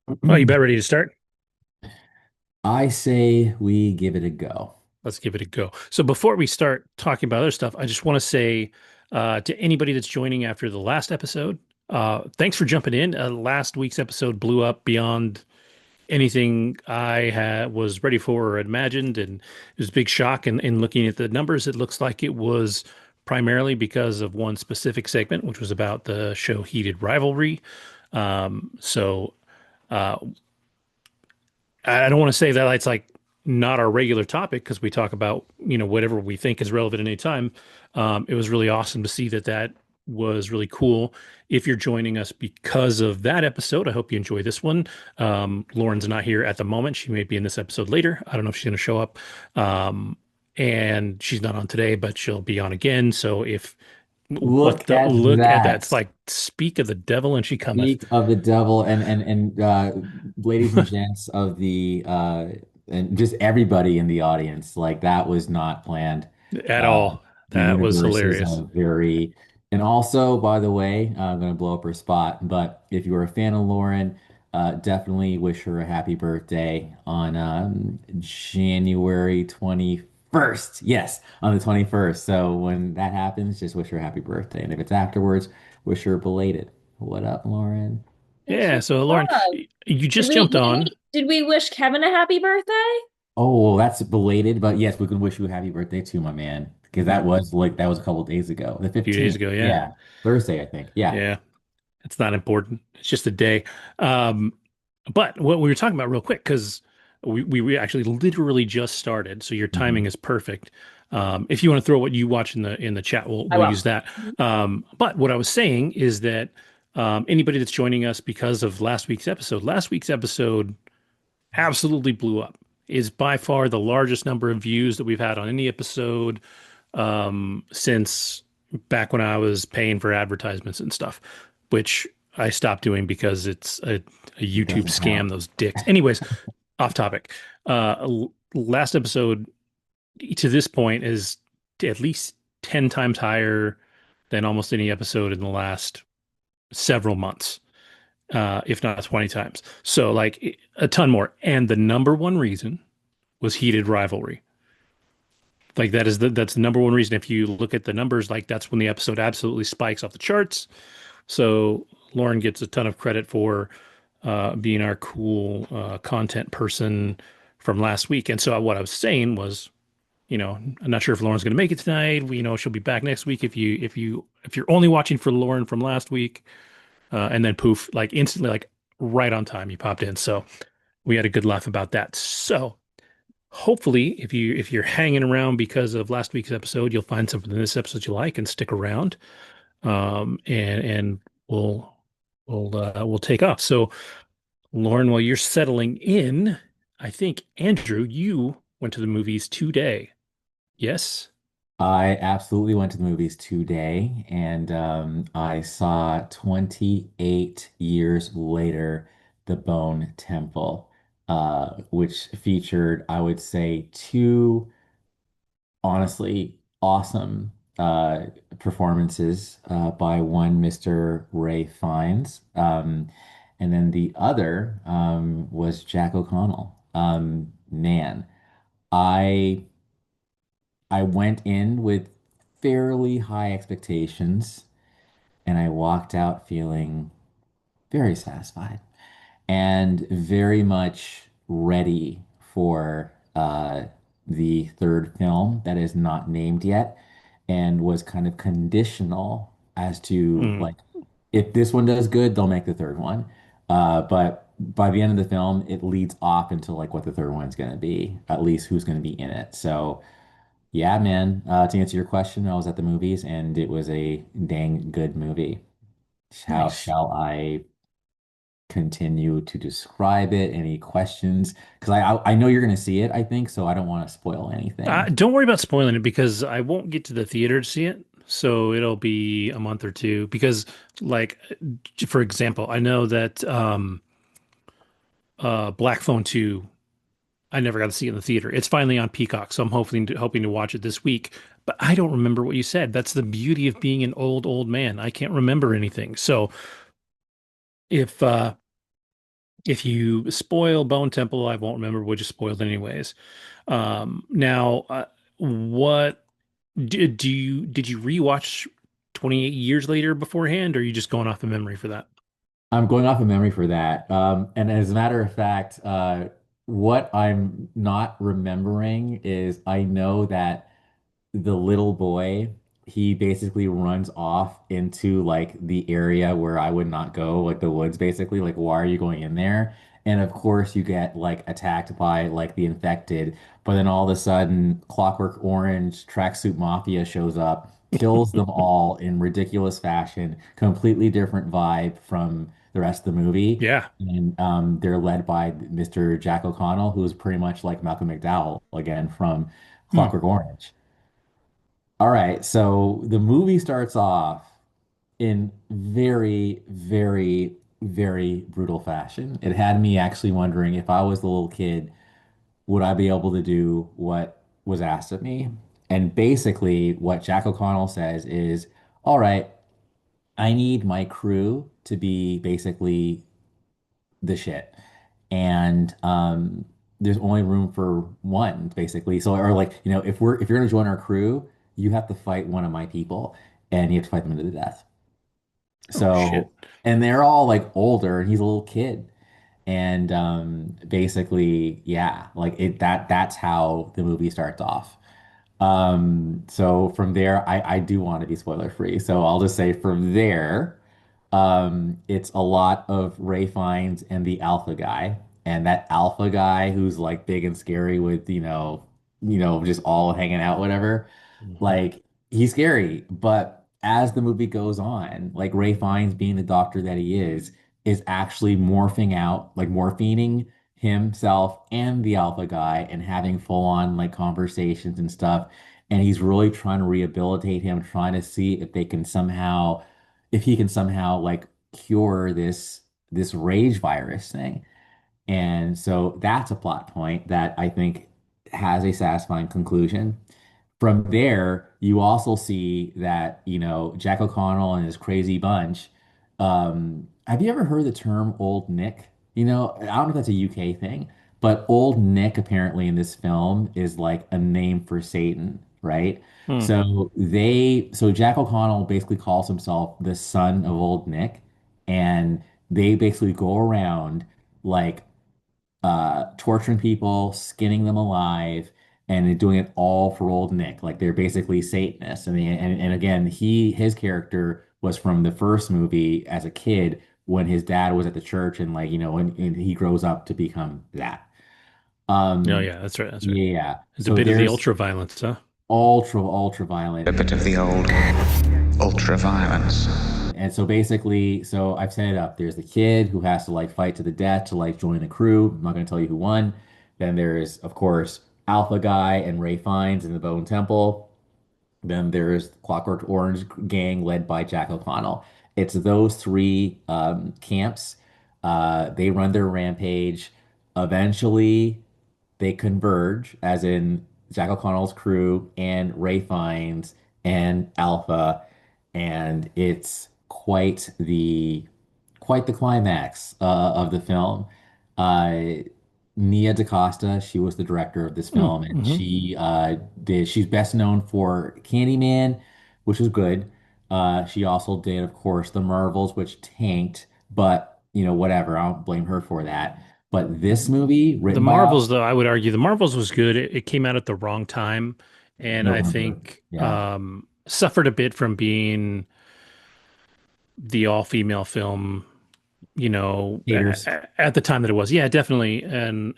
Oh, you about ready to start? I say we give it a go. Let's give it a go. So before we start talking about other stuff, I just want to say to anybody that's joining after the last episode, thanks for jumping in. Last week's episode blew up beyond anything I had was ready for or imagined, and it was a big shock. And in looking at the numbers, it looks like it was primarily because of one specific segment, which was about the show Heated Rivalry. So uh, I don't want to say that it's like not our regular topic because we talk about, whatever we think is relevant at any time. It was really awesome to see that that was really cool. If you're joining us because of that episode, I hope you enjoy this one. Lauren's not here at the moment. She may be in this episode later. I don't know if she's going to show up. Um, and she's not on today, but she'll be on again. So if what Look the at look at that, it's that. like speak of the devil and she cometh. Speak of the devil and ladies and gents of the and just everybody in the audience, like that was not planned. At Uh, all. the That was universe is hilarious. a very, and also, by the way, I'm gonna blow up her spot, but if you were a fan of Lauren, definitely wish her a happy birthday on January 21st. Yes, on the 21st. So when that happens, just wish her a happy birthday. And if it's afterwards, wish her belated. What up, Lauren? Thanks Yeah, for so the Lauren, love. you Did just we jumped did on. we did we wish Kevin a happy birthday? Oh, well, that's belated, but yes, we can wish you a happy birthday too, my man. Because Yeah, that was a couple days ago. The a few days 15th. ago, yeah. Yeah. Thursday, I think. Yeah. Yeah, it's not important. It's just a day. Um, but what we were talking about real quick, because we actually literally just started, so your timing Mhm. is perfect. If you want to throw what you watch in the chat, I we'll use will. that. But what I was saying is that anybody that's joining us because of last week's episode absolutely blew up. Is by far the largest number of views that we've had on any episode since back when I was paying for advertisements and stuff, which I stopped doing because it's a It YouTube doesn't count. scam, those dicks. Anyways, off topic. Last episode to this point is at least 10 times higher than almost any episode in the last several months, if not 20 times. So, like a ton more. And the number one reason was Heated Rivalry. Like that's the number one reason. If you look at the numbers, like that's when the episode absolutely spikes off the charts. So Lauren gets a ton of credit for being our cool content person from last week. And so what I was saying was, I'm not sure if Lauren's going to make it tonight. She'll be back next week. If you're only watching for Lauren from last week, and then poof, like instantly, like right on time, you popped in. So we had a good laugh about that. So hopefully if you're hanging around because of last week's episode, you'll find something in this episode you like and stick around. And we'll we'll take off. So Lauren, while you're settling in, I think Andrew, you went to the movies today. Yes? I absolutely went to the movies today, and I saw 28 years later, The Bone Temple, which featured, I would say, two honestly awesome performances by one Mr. Ray Fiennes, and then the other was Jack O'Connell. Man, I I went in with fairly high expectations, and I walked out feeling very satisfied and very much ready for the third film that is not named yet and was kind of conditional as to Mm, like if this one does good, they'll make the third one. But by the end of the film, it leads off into like what the third one's going to be, at least who's going to be in it. So yeah, man, to answer your question, I was at the movies and it was a dang good movie. How nice. shall I continue to describe it? Any questions? Because I know you're going to see it, I think, so I don't want to spoil anything. Don't worry about spoiling it because I won't get to the theater to see it. So it'll be a month or two because like for example, I know that Black Phone 2, I never got to see it in the theater. It's finally on Peacock, so I'm hoping to watch it this week. But I don't remember what you said. That's the beauty of being an old man. I can't remember anything. So if If you spoil Bone Temple, I won't remember what you spoiled anyways. Now, what did you rewatch 28 years later beforehand, or are you just going off of memory for that? I'm going off of memory for that. And as a matter of fact, what I'm not remembering is I know that the little boy, he basically runs off into like the area where I would not go, like the woods, basically. Like, why are you going in there? And of course, you get like attacked by like the infected, but then all of a sudden, Clockwork Orange Tracksuit Mafia shows up, kills them all in ridiculous fashion, completely different vibe from the rest of the movie. Yeah. And they're led by Mr. Jack O'Connell, who's pretty much like Malcolm McDowell again from Hmm. Clockwork Orange. All right, so the movie starts off in very, very, very brutal fashion. It had me actually wondering if I was the little kid, would I be able to do what was asked of me? And basically, what Jack O'Connell says is, all right, I need my crew to be basically the shit. And there's only room for one, basically. So, or like, if you're gonna join our crew, you have to fight one of my people, and you have to fight them to the death. Oh shit. So, and they're all like older, and he's a little kid. And basically, yeah, like that's how the movie starts off. So from there, I do want to be spoiler free. So I'll just say from there, it's a lot of Ray Fiennes and the alpha guy. And that alpha guy who's like big and scary with, just all hanging out, whatever. Mhm. Like he's scary, but as the movie goes on, like Ray Fiennes being the doctor that he is actually morphing out, like morphining himself and the alpha guy and having full on like conversations and stuff. And he's really trying to rehabilitate him, trying to see if they can somehow, if he can somehow like cure this rage virus thing. And so that's a plot point that I think has a satisfying conclusion. From there, you also see that, Jack O'Connell and his crazy bunch. Have you ever heard the term Old Nick? I don't know if that's a UK thing, but Old Nick apparently in this film is like a name for Satan, right? Hmm. So Jack O'Connell basically calls himself the son of Old Nick, and they basically go around like torturing people, skinning them alive, and they're doing it all for old Nick. Like they're basically Satanists. And again, his character was from the first movie as a kid when his dad was at the church and like, and he grows up to become that. Oh Um, yeah, that's right. That's right. yeah. It's a So bit of the there's ultra violence, huh? ultra violent. A bit of the old ultra violence. And so basically, so I've set it up. There's the kid who has to like fight to the death to like join the crew. I'm not going to tell you who won. Then there's, of course, Alpha Guy and Ray Fiennes in the Bone Temple. Then there's Clockwork Orange gang led by Jack O'Connell. It's those three camps. They run their rampage. Eventually, they converge, as in Jack O'Connell's crew and Ray Fiennes and Alpha, and it's quite the climax of the film. Uh, Nia DaCosta, she was the director of this film, and Mm-hmm. she's best known for Candyman, which was good. She also did, of course, The Marvels, which tanked, but whatever. I don't blame her for that. But this movie, The written by Marvels, though, I would argue the Marvels was good. It came out at the wrong time, and I November, think yeah, suffered a bit from being the all-female film, haters. at the time that it was. Yeah, definitely. And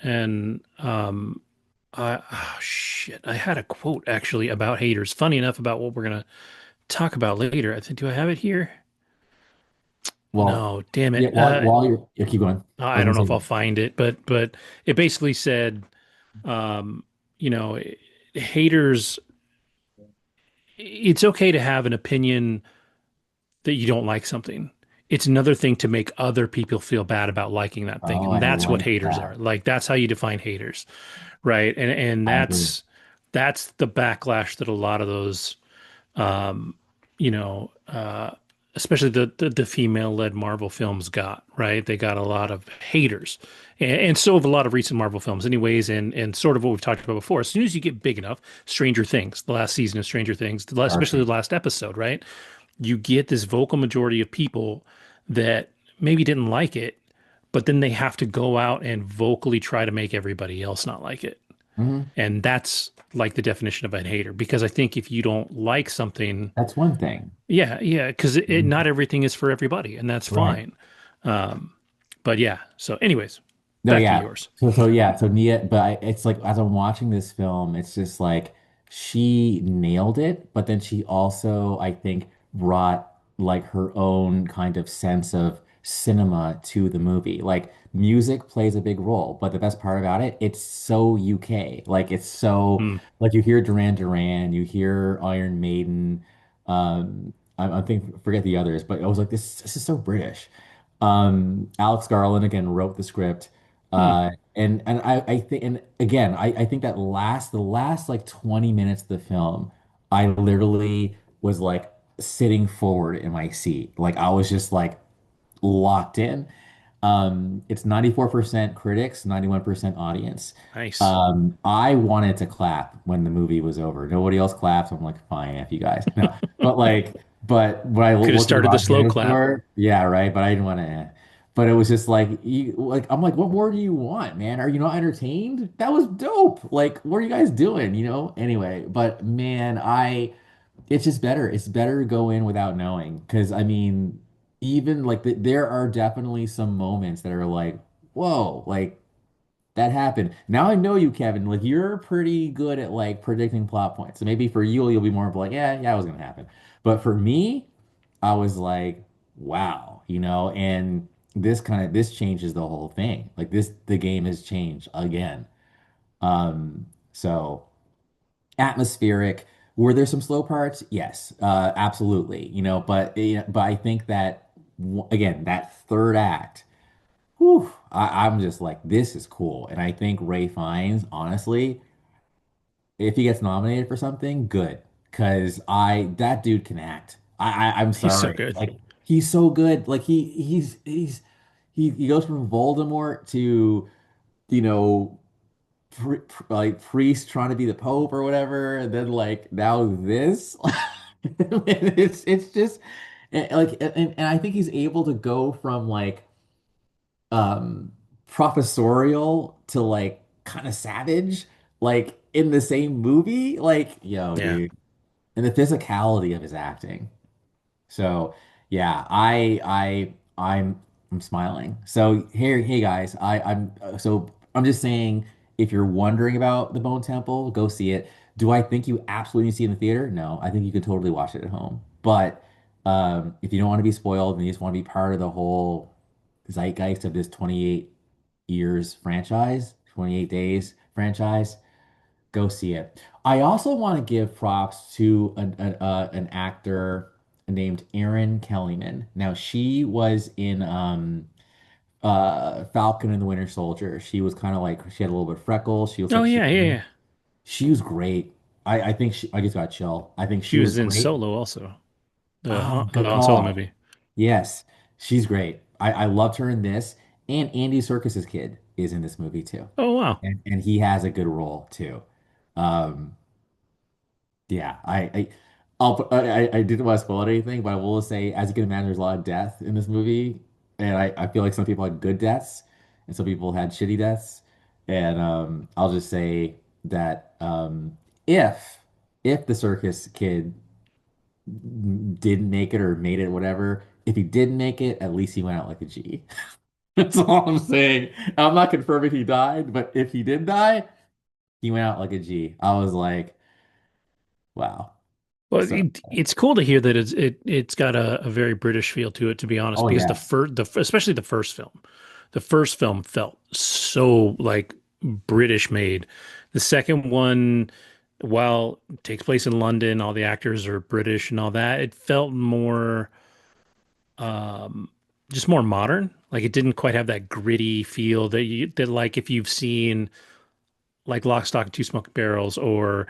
oh shit, I had a quote actually about haters. Funny enough, about what we're gonna talk about later. I think, do I have it here? Well, No, damn yeah. it. While you're, yeah, keep going. I I was don't know gonna if I'll say, find it, but it basically said, um, you know, haters. It's okay to have an opinion that you don't like something. It's another thing to make other people feel bad about liking that thing, oh, and I that's what like haters are. that. Like that's how you define haters, right? And I agree. that's the backlash that a lot of those, um, you know, uh, especially the female-led Marvel films got, right? They got a lot of haters. And so have a lot of recent Marvel films, anyways, and sort of what we've talked about before. As soon as you get big enough, Stranger Things, the last season of Stranger Things, especially Starfleet. the last episode, right? You get this vocal majority of people that maybe didn't like it, but then they have to go out and vocally try to make everybody else not like it. Hmm. And that's like the definition of a hater. Because I think if you don't like something, That's one thing. yeah, because Mhm. not everything is for everybody, and that's Right. fine. Um, but yeah, so anyways, No, back to yeah. yours. So Nia, but it's like as I'm watching this film, it's just like she nailed it, but then she also, I think, brought like her own kind of sense of cinema to the movie. Like music plays a big role, but the best part about it, it's so UK. Like it's so Hmm. like you hear Duran Duran, you hear Iron Maiden, I think forget the others, but I was like, this is so British. Alex Garland again wrote the script. Hmm. I think and again I think that the last like 20 minutes of the film, I literally was like sitting forward in my seat. Like I was just like locked in. It's 94% critics, 91% audience. Nice. I wanted to clap when the movie was over. Nobody else clapped. I'm like, fine, F you guys. No, but like, but when I Could have looked at started the Rotten slow Tomatoes clap. score, yeah, right. But I didn't want to. But it was just like, I'm like, what more do you want, man? Are you not entertained? That was dope. Like, what are you guys doing? Anyway, but man, it's just better. It's better to go in without knowing. Because I mean, even like there are definitely some moments that are like, whoa, like that happened. Now I know you, Kevin. Like you're pretty good at like predicting plot points. So maybe for you, you'll be more of like, yeah, it was gonna happen. But for me, I was like, wow, and this changes the whole thing. Like the game has changed again. So atmospheric. Were there some slow parts? Yes, absolutely. But I think that again, that third act, whew, I'm just like, this is cool. And I think Ray Fiennes, honestly, if he gets nominated for something, good, because that dude can act. I'm He's so sorry, good. like he's so good. Like he goes from Voldemort to you know like priest trying to be the pope or whatever, and then like now this. It's just and I think he's able to go from like um professorial to like kind of savage like in the same movie. Like, yo, Yeah. dude. And the physicality of his acting. So yeah, I'm smiling. So here, hey guys, I'm just saying, if you're wondering about the Bone Temple, go see it. Do I think you absolutely need to see it in the theater? No, I think you could totally watch it at home. But if you don't want to be spoiled and you just want to be part of the whole zeitgeist of this 28 years franchise, 28 days franchise, go see it. I also want to give props to an actor named Erin Kellyman. Now, she was in Falcon and the Winter Soldier. She was kind of like she had a little bit of freckles. She looks Oh like she yeah, yeah, yeah. she was great. I think I just got chill. I think She she was was in great. Solo also, Oh, the good Han Solo call. movie. Yes, she's great. I loved her in this. And Andy Serkis's kid is in this movie too. Oh wow. And he has a good role too. Um, Yeah, I didn't want to spoil anything, but I will say, as you can imagine, there's a lot of death in this movie, and I feel like some people had good deaths, and some people had shitty deaths, and I'll just say that if the circus kid didn't make it or made it, whatever, if he didn't make it, at least he went out like a G. That's all I'm saying. I'm not confirming he died, but if he did die, he went out like a G. I was like, wow. Well, So, it's cool to hear that it's got a very British feel to it, to be honest, oh because yeah. especially the first film felt so like British made. The second one, while it takes place in London, all the actors are British and all that, it felt more um just more modern. Like it didn't quite have that gritty feel that like if you've seen like Lock, Stock, and Two Smoking Barrels or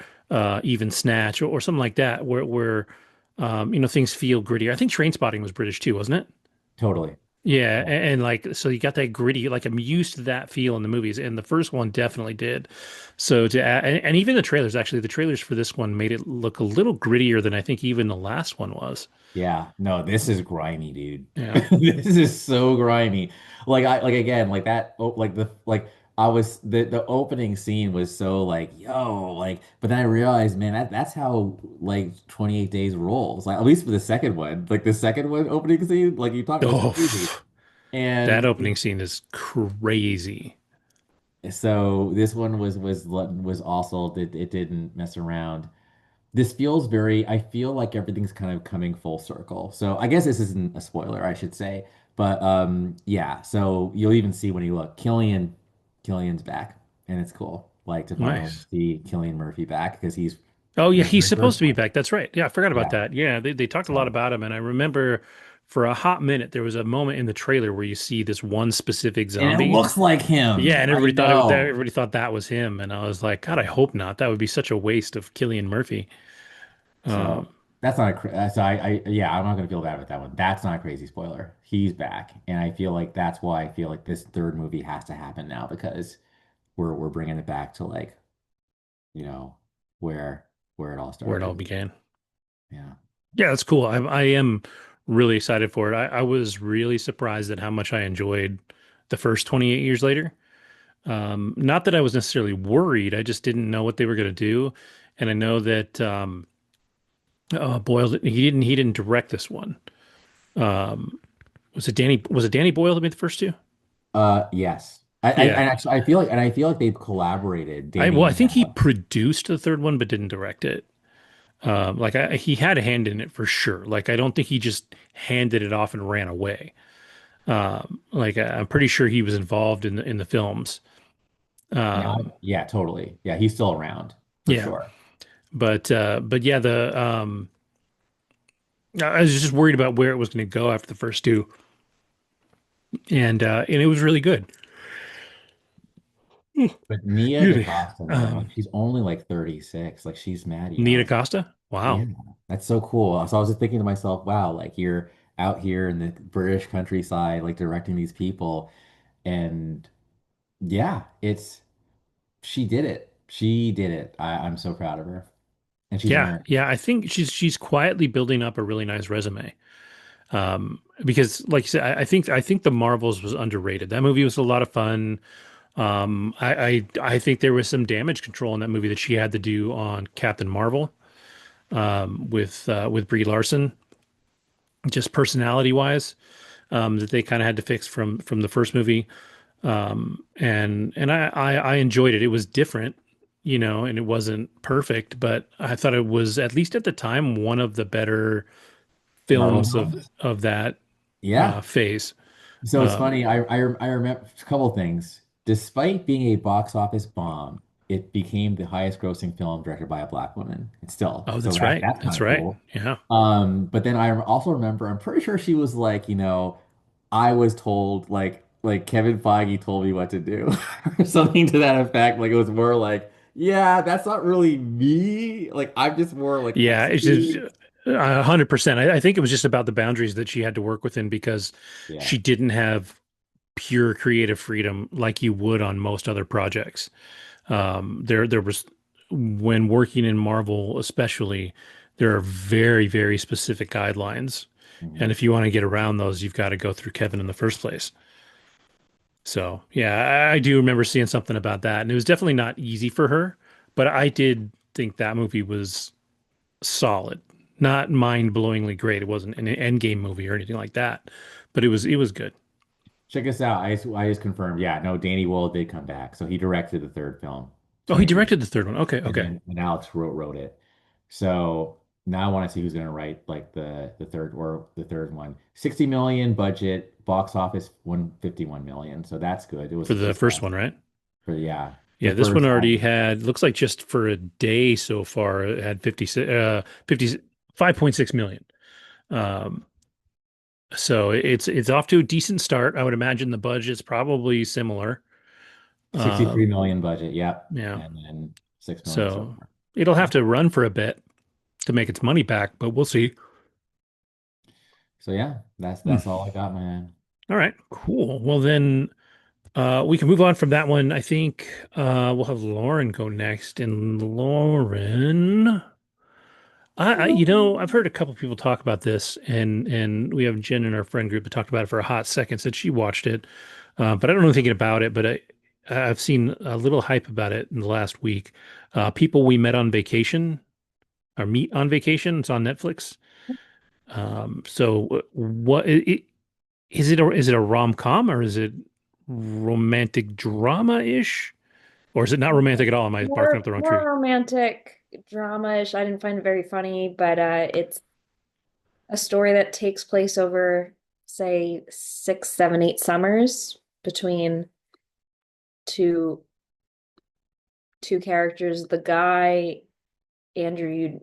even Snatch or something like that, where Things feel grittier. I think Train Spotting was British too, wasn't it? Totally. Yeah, Yeah. and like so you got that gritty, like I'm used to that feel in the movies, and the first one definitely did. So to add, and even the trailers, actually, the trailers for this one made it look a little grittier than I think even the last one was. Yeah, no, this is grimy, dude. Yeah. This is so grimy. Like again, like that oh, like the like I was the opening scene was so like, yo, like but then I realized, man, that's how like 28 days rolls. Like at least for the second one. Like the second one opening scene, like you thought it was Oh, crazy. that And opening scene is crazy. so this one was also it didn't mess around. This feels very, I feel like everything's kind of coming full circle. So I guess this isn't a spoiler, I should say. But yeah, so you'll even see when you look, Killian's back, and it's cool. Like to finally Nice. see Killian Murphy back because he's Oh in yeah, the he's very supposed first to be one. back. That's right. Yeah, I forgot about Yeah. that. Yeah, they talked a lot So about him, and I remember for a hot minute there was a moment in the trailer where you see this one specific and it zombie. looks like Yeah, him. and I know. everybody thought that was him, and I was like, God, I Yeah. hope not. That would be such a waste of Killian Murphy. Um, So that's not a so I yeah, I'm not gonna feel bad with that one. That's not a crazy spoiler. He's back, and I feel like that's why I feel like this third movie has to happen now because we're bringing it back to like, you know, where where it all where it all started. began. Yeah. Yeah, that's cool. I am really excited for it. I was really surprised at how much I enjoyed the first 28 years later. Not that I was necessarily worried, I just didn't know what they were going to do. And I know that Boyle he didn't direct this one. Um, was it Danny Boyle that made the first two? Yes. Yeah. And actually I feel like they've collaborated, Danny I and think he Bob. produced the third one but didn't direct it. He had a hand in it for sure. Like I don't think he just handed it off and ran away. I'm pretty sure he was involved in the films. Now, Um, yeah, totally. Yeah, he's still around for yeah, sure. but yeah, the I was just worried about where it was going to go after the first two, and it was really good. But Nia Excuse me. DaCosta, man, like she's only like 36. Like she's mad Nina young. Costa. Yeah, Wow. that's so cool. So I was just thinking to myself, wow, like you're out here in the British countryside, like directing these people. And yeah, it's she did it. She did it. I'm so proud of her. And she's Yeah, American. yeah. I think she's quietly building up a really nice resume. Because like you said, I think The Marvels was underrated. That movie was a lot of fun. I think there was some damage control in that movie that she had to do on Captain Marvel with Brie Larson, just personality wise, that they kind of had to fix from the first movie. And I enjoyed it. It was different, and it wasn't perfect, but I thought it was at least at the time one of the better Marvel films villains. of that Yeah. phase. So it's Um, funny. I remember a couple things. Despite being a box office bomb, it became the highest grossing film directed by a black woman. It's still oh, so that's right. that's kind That's of right. cool. Yeah. But then I also remember, I'm pretty sure she was like, I was told like Kevin Feige told me what to do or something to that effect. Like it was more like, yeah, that's not really me. Like I'm just more like Yeah. It's just executing. 100%. I think it was just about the boundaries that she had to work within because Yeah. she didn't have pure creative freedom like you would on most other projects. There was when working in Marvel, especially, there are very, very specific guidelines. And Mhm. if you want to get around those, you've got to go through Kevin in the first place. So, yeah, I do remember seeing something about that. And it was definitely not easy for her, but I did think that movie was solid. Not mind-blowingly great. It wasn't an endgame movie or anything like that, but it was good. Check this out. I just confirmed. Yeah, no, Danny Wool did come back. So he directed the third film, Oh, he 23. directed the third one. Okay, And okay. then and Alex wrote it. So now I want to see who's gonna write like the third one. 60 million budget, box office 151 million. So that's good. It was For a the first success. one, right? For yeah, the Yeah, this one first already time. had, looks like just for a day so far, it had 5.6 million. Um, so it's off to a decent start. I would imagine the budget's probably similar. 63 Um, million budget, yep. yeah. And then 6 million so So far. it'll have Yeah. to run for a bit to make its money back, but we'll see. So yeah, Hmm. that's all I got, man. All right, cool. Well then, we can move on from that one. I think we'll have Lauren go next. And Lauren, I've heard a couple people talk about this, and we have Jen in our friend group that talked about it for a hot second, said she watched it, but I don't know anything about it. But I've seen a little hype about it in the last week. People we met on vacation or meet on vacation. It's on Netflix. So is it a rom-com or is it romantic drama-ish? Or is it not romantic at all? Am I barking up the wrong More tree? romantic drama-ish. I didn't find it very funny, but it's a story that takes place over, say, 6, 7, 8 summers between two two characters. The guy, Andrew, you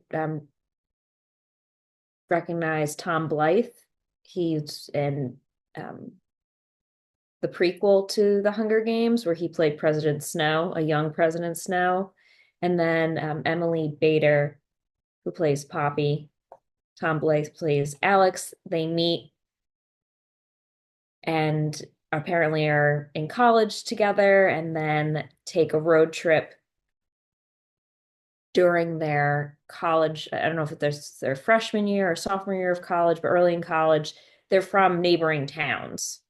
recognize Tom Blythe. He's in um, the prequel to The Hunger Games, where he played President Snow, a young President Snow. And then Emily Bader, who plays Poppy. Tom Blythe plays Alex. They meet and apparently are in college together and then take a road trip during their college. I don't know if it's their freshman year or sophomore year of college, but early in college, they're from neighboring towns.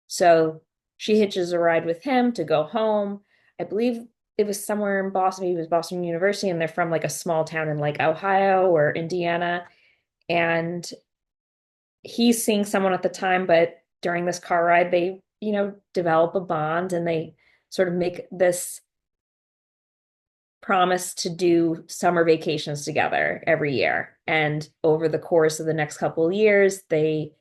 So she hitches a ride with him to go home. I believe it was somewhere in Boston. Maybe it was Boston University, and they're from like a small town in like Ohio or Indiana. And he's seeing someone at the time, but during this car ride, they, develop a bond and they sort of make this promise to do summer vacations together every year. And over the course of the next couple of years, they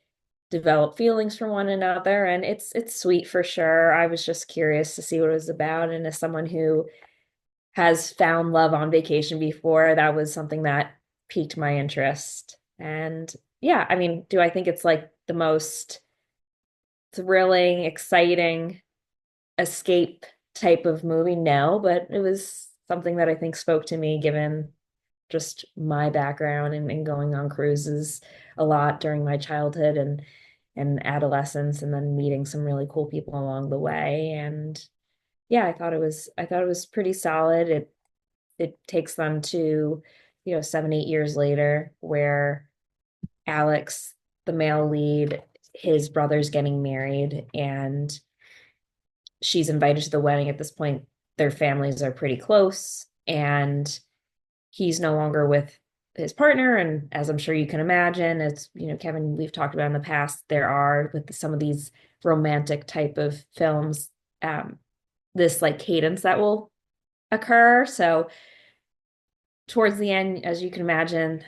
develop feelings for one another, and it's sweet for sure. I was just curious to see what it was about, and as someone who has found love on vacation before, that was something that piqued my interest. And yeah, I mean, do I think it's like the most thrilling, exciting escape type of movie? No, but it was something that I think spoke to me given just my background and going on cruises a lot during my childhood and adolescence, and then meeting some really cool people along the way. And yeah, I thought it was pretty solid. It takes them to, 7, 8 years later, where Alex, the male lead, his brother's getting married, and she's invited to the wedding. At this point, their families are pretty close, and he's no longer with his partner. And as I'm sure you can imagine, as Kevin, we've talked about in the past, there are with some of these romantic type of films, um, this like cadence that will occur. So towards the end, as you can imagine,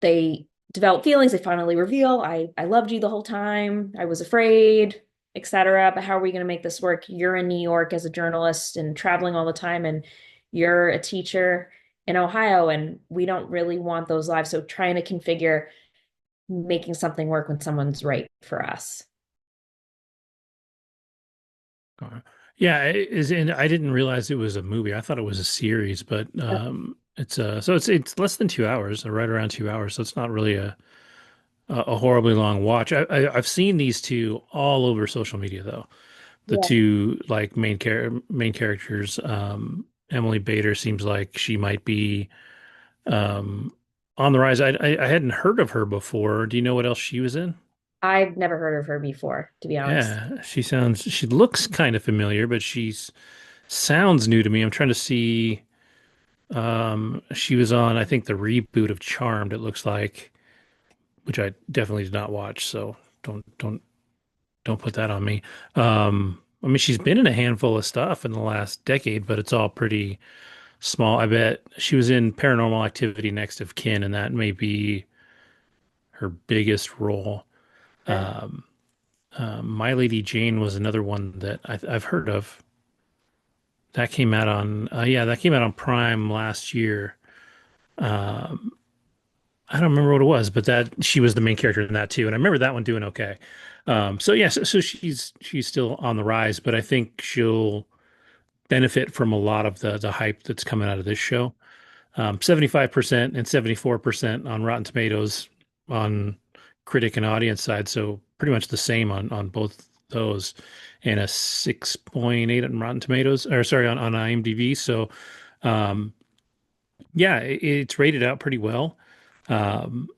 they develop feelings. They finally reveal, I loved you the whole time. I was afraid, etc. But how are we going to make this work? You're in New York as a journalist and traveling all the time, and you're a teacher in Ohio, and we don't really want those lives. So trying to configure making something work when someone's right for us. Yeah, and I didn't realize it was a movie. I thought it was a series, but it's less than 2 hours, or right around 2 hours. So it's not really a horribly long watch. I've seen these two all over social media though. The Yeah. two like main characters. Emily Bader seems like she might be um on the rise. I hadn't heard of her before. Do you know what else she was in? I've never heard of her before, to be honest. Yeah, she looks kind of familiar, but she's sounds new to me. I'm trying to see. She was on, I think, the reboot of Charmed, it looks like, which I definitely did not watch, so don't put that on me. I mean, she's been in a handful of stuff in the last decade, but it's all pretty small. I bet she was in Paranormal Activity Next of Kin, and that may be her biggest role. Uh, Um, My Lady Jane was another one that I've heard of. That came out on, yeah, that came out on Prime last year. Um, I don't remember what it was, but that she was the main character in that too, and I remember that one doing okay. So yeah, so she's still on the rise, but I think she'll benefit from a lot of the hype that's coming out of this show. 75% and 74% on Rotten Tomatoes on critic and audience side, so pretty much the same on both those, and a 6.8 on Rotten Tomatoes, or sorry, on IMDb. So um, yeah, it's rated out pretty well.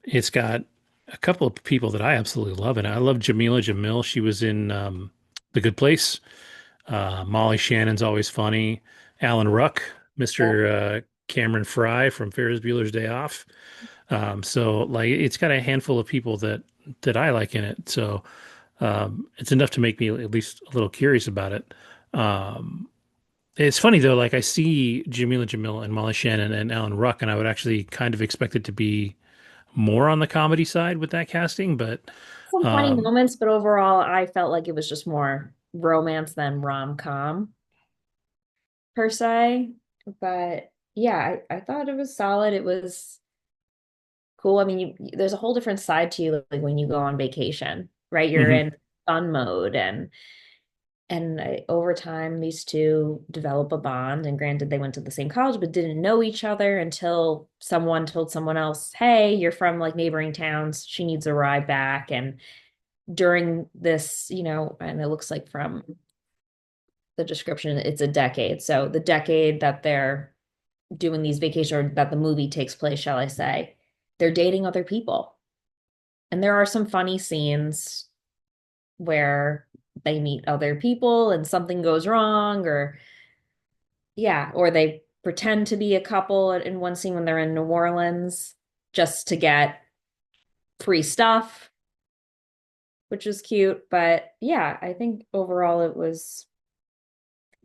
It's got a couple of people that I absolutely love, and I love Jamila Jamil. She was in The Good Place. Molly Shannon's always funny. Alan Ruck, Mr. Cameron Fry from Ferris Bueller's Day Off. So like it's got a handful of people that I like in it. So it's enough to make me at least a little curious about it. Um, it's funny though, like I see Jamila Jamil and Molly Shannon and Alan Ruck, and I would actually kind of expect it to be more on the comedy side with that casting, but Some funny um, moments, but overall, I felt like it was just more romance than rom-com per se. But yeah, I thought it was solid. It was cool. I mean, there's a whole different side to you like when you go on vacation, right? You're mhm. in fun mode, and over time, these two develop a bond. And granted, they went to the same college, but didn't know each other until someone told someone else, "Hey, you're from like neighboring towns. She needs a ride back." And during this, and it looks like from the description, it's a decade. So the decade that they're doing these vacations, or that the movie takes place, shall I say, they're dating other people. And there are some funny scenes where they meet other people and something goes wrong, or yeah, or they pretend to be a couple in one scene when they're in New Orleans just to get free stuff, which is cute. But yeah, I think overall it was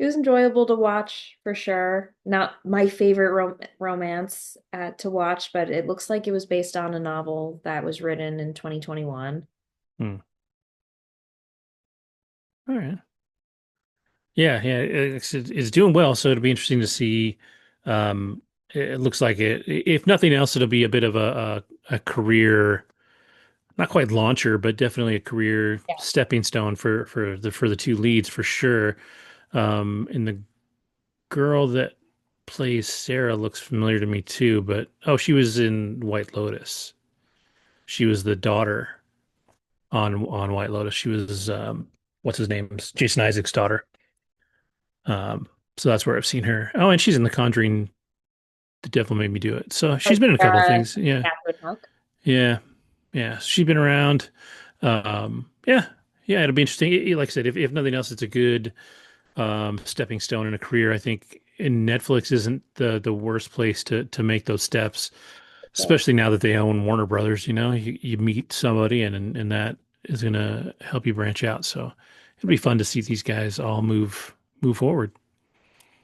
enjoyable to watch for sure. Not my favorite romance to watch, but it looks like it was based on a novel that was written in 2021. Hmm. All right. Yeah, yeah, it's doing well, so it'll be interesting to see. It looks like it, if nothing else, it'll be a bit of a career, not quite launcher, but definitely a career Yeah. stepping stone for the two leads for sure. And the girl that plays Sarah looks familiar to me too, but oh, she was in White Lotus. She was the daughter on White Lotus. She was what's his name? Jason Isaac's daughter. Um, so that's where I've seen her. Oh, and she's in The Conjuring. The Devil Made Me Do It. So she's Like been in a couple of Sarah things. Yeah, Catherine Hook. yeah, yeah. She's been around. Yeah, yeah. It'll be interesting. Like I said, if nothing else, it's a good stepping stone in a career. I think Netflix isn't the worst place to make those steps, So, especially now that they own Warner Brothers. You meet somebody and that is going to help you branch out. So it'll be fun to see these guys all move forward.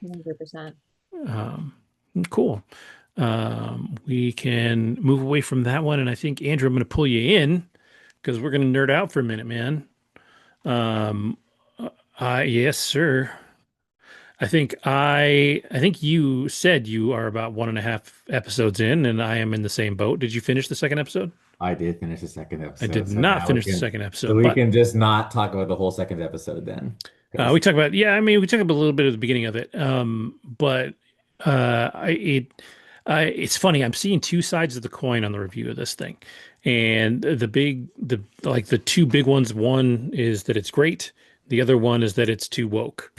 100%. Um, cool. We can move away from that one, and I think Andrew, I'm going to pull you in because we're going to nerd out for a minute, man. Um, yes, sir. I think you said you are about 1.5 episodes in, and I am in the same boat. Did you finish the second episode? I did finish the second I did episode, so not now we finish the can second so episode, we but can just not talk about the whole second episode then. we Because talk about, yeah, I mean, we talk about a little bit at the beginning of it. But it's funny. I'm seeing two sides of the coin on the review of this thing, and the two big ones. One is that it's great. The other one is that it's too woke,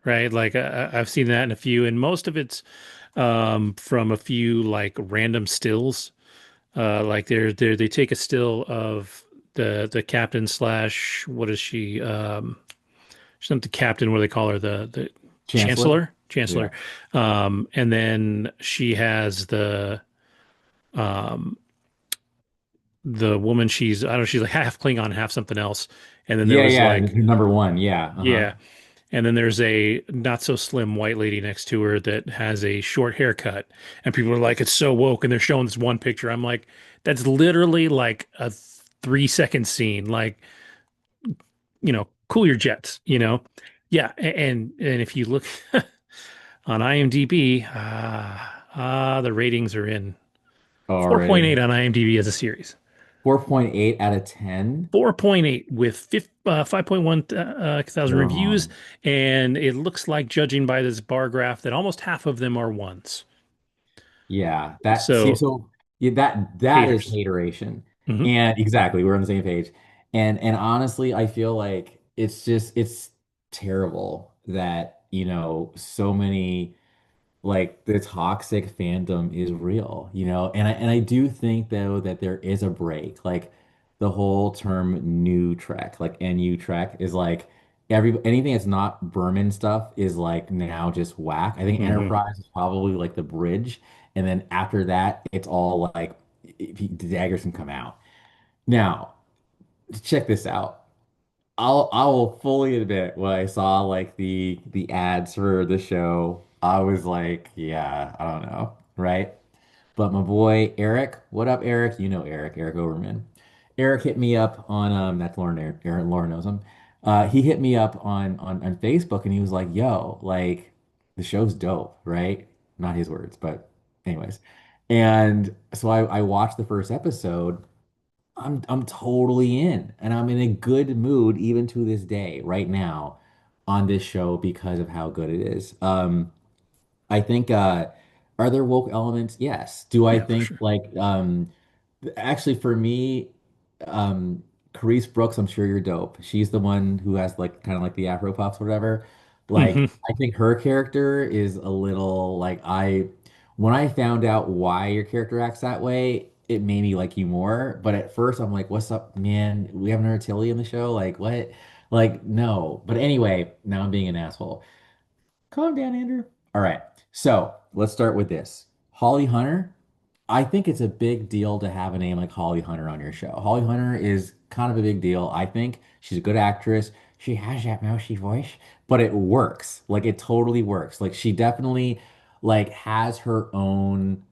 right? Like I've seen that in a few, and most of it's from a few like random stills. Like they take a still of the captain slash what is she? She's not the captain. What do they call her? The Chancellor, chancellor. yeah, Chancellor. And then she has um the woman. She's I don't know. She's like half Klingon, half something else. And then there yeah, was yeah, like number one, yeah, yeah. And then there's a not so slim white lady next to her that has a short haircut. And people are like, it's so woke. And they're showing this one picture. I'm like, that's literally like a 3 second scene. Like, cool your jets. Yeah. And if you look on IMDb, the ratings are in already 4.8 on IMDb as a series. 4.8 out of 10. 4.8 with 5.1 thousand reviews. Um, And it looks like, judging by this bar graph, that almost half of them are ones. yeah, that see, So so yeah, that is haters. hateration. Hmm. And exactly, we're on the same page. And honestly, I feel like it's terrible that, so many like the toxic fandom is real, and I do think though that there is a break. Like the whole term new Trek, like NU Trek is like anything that's not Berman stuff is like now just whack. I think Hmm. Enterprise is probably like the bridge, and then after that, it's all like the daggers can come out. Now, check this out. I will fully admit when I saw like the ads for the show, I was like, yeah, I don't know, right? But my boy Eric, what up, Eric? You know Eric Overman. Eric hit me up on that's Lauren. Lauren knows him. He hit me up on Facebook and he was like, "Yo, like the show's dope, right?" Not his words, but anyways. And so I watched the first episode. I'm totally in, and I'm in a good mood even to this day, right now, on this show because of how good it is. I think are there woke elements? Yes. Do I Yeah, for think sure. like actually for me, um Carice Brooks, I'm sure you're dope. She's the one who has like kind of like the Afro puffs or whatever. Like Hmm. I think her character is a little like I when I found out why your character acts that way, it made me like you more. But at first I'm like, what's up, man? We haven't heard Tilly in the show? Like what? Like, no. But anyway, now I'm being an asshole. Calm down, Andrew. All right. So let's start with this. Holly Hunter. I think it's a big deal to have a name like Holly Hunter on your show. Holly Hunter is kind of a big deal. I think she's a good actress. She has that mousy voice, but it works. Like it totally works. Like she definitely like has her own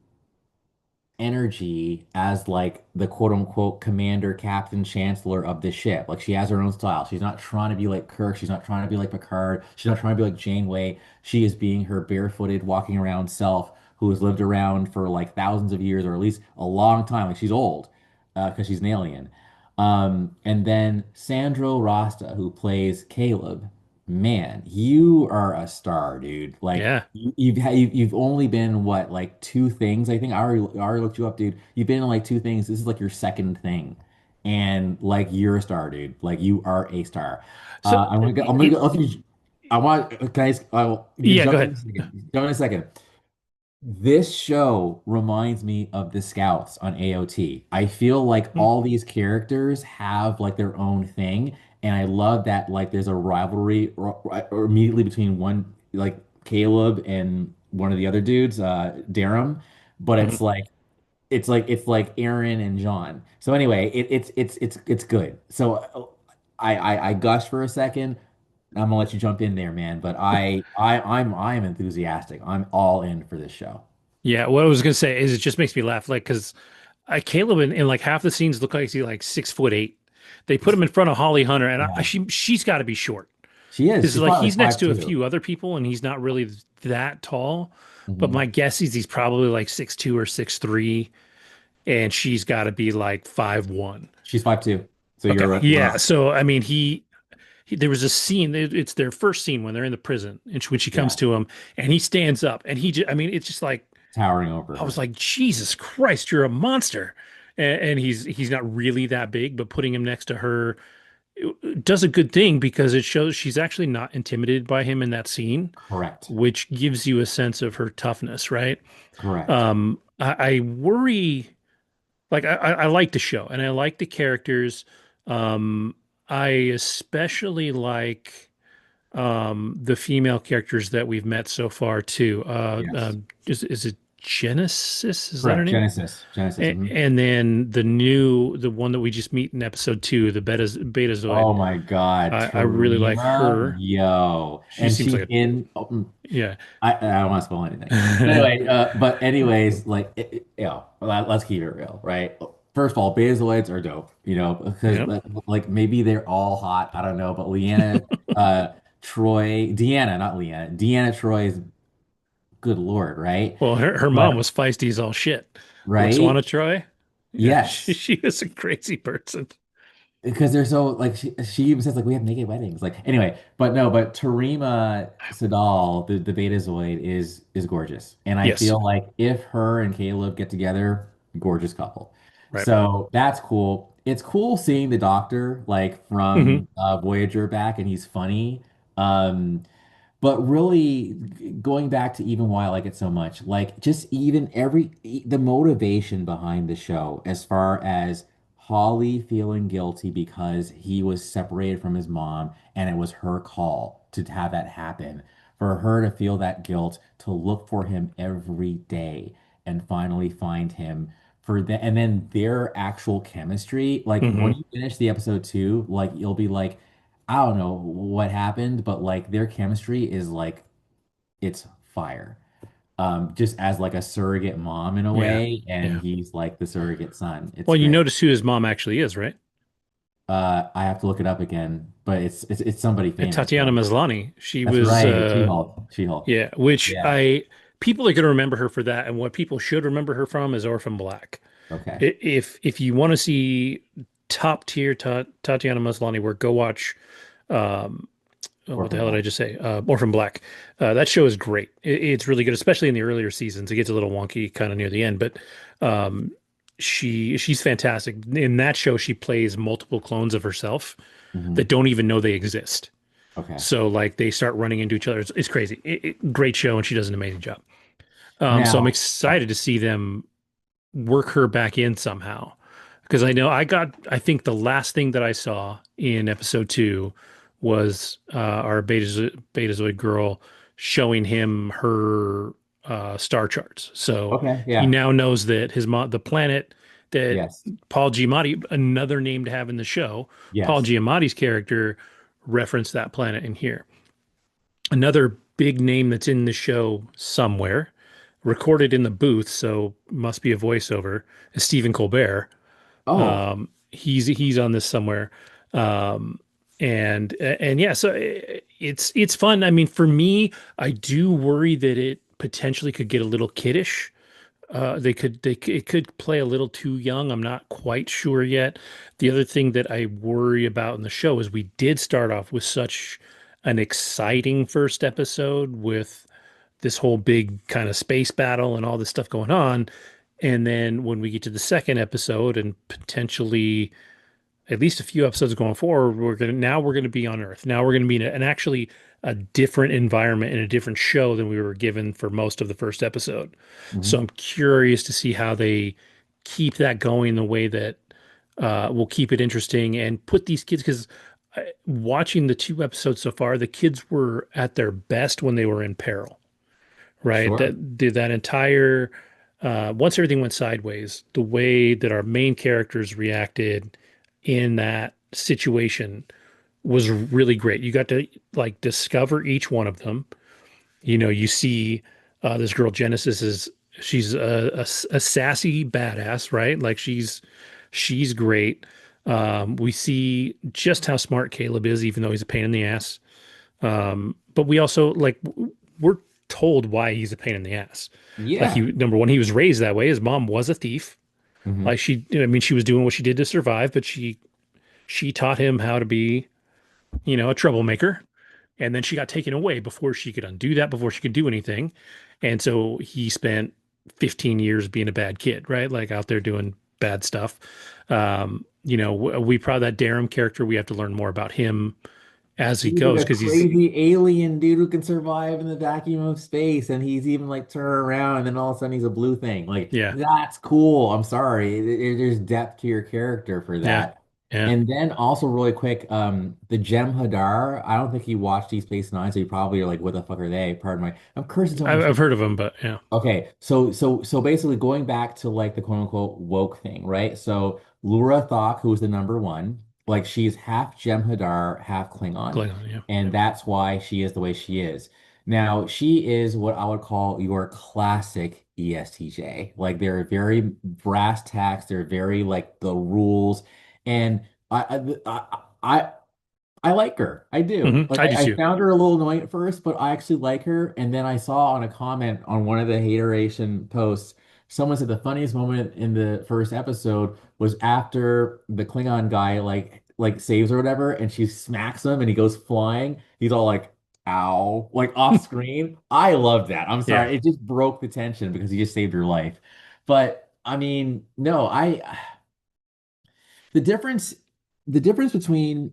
energy as like the quote unquote commander, captain, chancellor of the ship. Like she has her own style. She's not trying to be like Kirk. She's not trying to be like Picard. She's not trying to be like Janeway. She is being her barefooted, walking around self who has lived around for like thousands of years or at least a long time. Like she's old because she's an alien. And then Sandro Rasta, who plays Caleb. Man, you are a star, dude. Like Yeah. you've only been what like two things. I think I already looked you up, dude. You've been in like two things. This is like your second thing, and like you're a star, dude. Like you are a star. So I'm gonna go. I'm gonna it, go. I want. Can I will yeah, go jump in ahead. a second. Jump in a second. This show reminds me of the Scouts on AOT. I feel like Mm, all these characters have like their own thing, and I love that like there's a rivalry or immediately between one like Caleb and one of the other dudes, Darum, but mhm. it's like Aaron and John. So anyway, it's good. So I gushed for a second. I'm gonna let you jump in there, man. But I'm enthusiastic. I'm all in for this show. Yeah, what I was gonna say is it just makes me laugh, like because Caleb in like half the scenes look like he's like 6'8". They put him in front of Holly Hunter, and Yeah, she's got to be short she is. because She's like probably like he's next five to a two. few other people, and he's not really that tall. But Mm-hmm. my guess is he's probably like 6'2" or 6'3", and she's got to be like 5'1". She's 5'2". So you're Okay, right. yeah. Wow. So I mean, there was a scene. It's their first scene when they're in the prison, and when she comes Yeah, to him, and he stands up, and I mean, it's just like towering over I was her. like, Jesus Christ, you're a monster. And he's not really that big, but putting him next to her does a good thing because it shows she's actually not intimidated by him in that scene, Correct. which gives you a sense of her toughness, right? Correct. I worry, like I like the show and I like the characters. Um, I especially like the female characters that we've met so far too. Yes. Is it Genesis? Is that her Correct. name? Genesis. Genesis. Mhm. And then the one that we just meet in episode 2, the Betazoid. Oh my God, I really like Terima, her. yo, She and seems she's like in. yeah. I don't want to spoil anything. But anyway, but anyways, like, let's keep it real, right? First of all, Betazoids are dope, because Yep. like maybe they're all hot. I don't know, but Leanna, Deanna, not Leanna, Deanna Troy's good Lord, right? Well, her mom But was feisty as all shit. right, Laxwana Troy. Yeah, yes. she was a crazy person. Because they're so like she even says like we have naked weddings. Like anyway, but no, but Tarima Sadal, the Betazoid, is gorgeous. And I Yes. feel like if her and Caleb get together, gorgeous couple. Right. So that's cool. It's cool seeing the Doctor like Hmm. from Voyager back, and he's funny. Um, but really, going back to even why I like it so much, like just even the motivation behind the show, as far as Holly feeling guilty because he was separated from his mom and it was her call to have that happen, for her to feel that guilt, to look for him every day and finally find him for the, and then their actual chemistry. Like when Hmm. you finish the episode two, like you'll be like, I don't know what happened, but like their chemistry is like it's fire. Just as like a surrogate mom in a Yeah. way, and Yeah. he's like the surrogate son. It's Well, you great. notice who his mom actually is, right? I have to look it up again, but it's somebody famous, Tatiana right? Maslany. She That's was, right. She-Hulk. She-Hulk. yeah, which Yeah. I people are going to remember her for that, and what people should remember her from is Orphan Black. Okay. If you want to see top tier Tatiana Maslany work, go watch. Um, oh, what the Orphan hell did I Black. just say? Orphan Black. That show is great. It's really good, especially in the earlier seasons. It gets a little wonky kind of near the end, but um, she's fantastic. In that show, she plays multiple clones of herself that Hmm. don't even know they exist. Okay. So like they start running into each other. It's crazy. Great show, and she does an amazing job. So I'm Now, excited to see them work her back in somehow. Because I know I think the last thing that I saw in episode two was our Betazoid girl showing him her star charts. So okay. he Yeah. now knows that the planet that Yes. Paul Giamatti, another name to have in the show, Paul Yes. Giamatti's character referenced that planet in here. Another big name that's in the show somewhere, recorded in the booth, so must be a voiceover, is Stephen Colbert. Oh, He's on this somewhere. Um, and yeah, so it's fun. I mean, for me, I do worry that it potentially could get a little kiddish. It could play a little too young. I'm not quite sure yet. The other thing that I worry about in the show is we did start off with such an exciting first episode with this whole big kind of space battle and all this stuff going on. And then when we get to the second episode and potentially at least a few episodes going forward, we're gonna be on Earth. Now we're gonna be in an actually a different environment in a different show than we were given for most of the first episode. So mhm. I'm curious to see how they keep that going the way that will keep it interesting and put these kids because watching the two episodes so far, the kids were at their best when they were in peril, right? Sure. That entire once everything went sideways, the way that our main characters reacted in that situation was really great. You got to like discover each one of them. You know, you see this girl Genesis is she's a sassy badass, right? Like she's great. We see just how smart Caleb is, even though he's a pain in the ass. But we also like we're told why he's a pain in the ass. Like Yeah. number one, he was raised that way. His mom was a thief. Hmm. Like I mean, she was doing what she did to survive, but she taught him how to be, a troublemaker. And then she got taken away before she could undo that, before she could do anything. And so he spent 15 years being a bad kid, right? Like out there doing bad stuff. We probably that Durham character, we have to learn more about him as he He's like goes a because he's, crazy alien dude who can survive in the vacuum of space, and he's even like turn around, and then all of a sudden he's a blue thing. Like yeah, that's cool. I'm sorry, there's depth to your character for yeah, that. yeah. And then also really quick, the Gem Hadar. I don't think he watched Deep Space Nine, so you probably are like, what the fuck are they? Pardon my, I'm cursing so much. I've heard of him, but yeah, Okay, so basically going back to like the quote unquote woke thing, right? So Laura Thok, who's the number one, like she's half Jem'Hadar, half Klingon, Klingon, yeah, and yeah. that's why she is the way she is. Now, she is what I would call your classic ESTJ. Like they're very brass tacks, they're very like the rules, and I like her. I do. Like I do I too. found her a little annoying at first, but I actually like her. And then I saw on a comment on one of the hateration posts, someone said the funniest moment in the first episode was after the Klingon guy like saves her or whatever, and she smacks him and he goes flying. He's all like, ow, like off screen. I love that. I'm Yeah. sorry. It just broke the tension because he just saved her life. But I mean, no, I. The difference, the difference between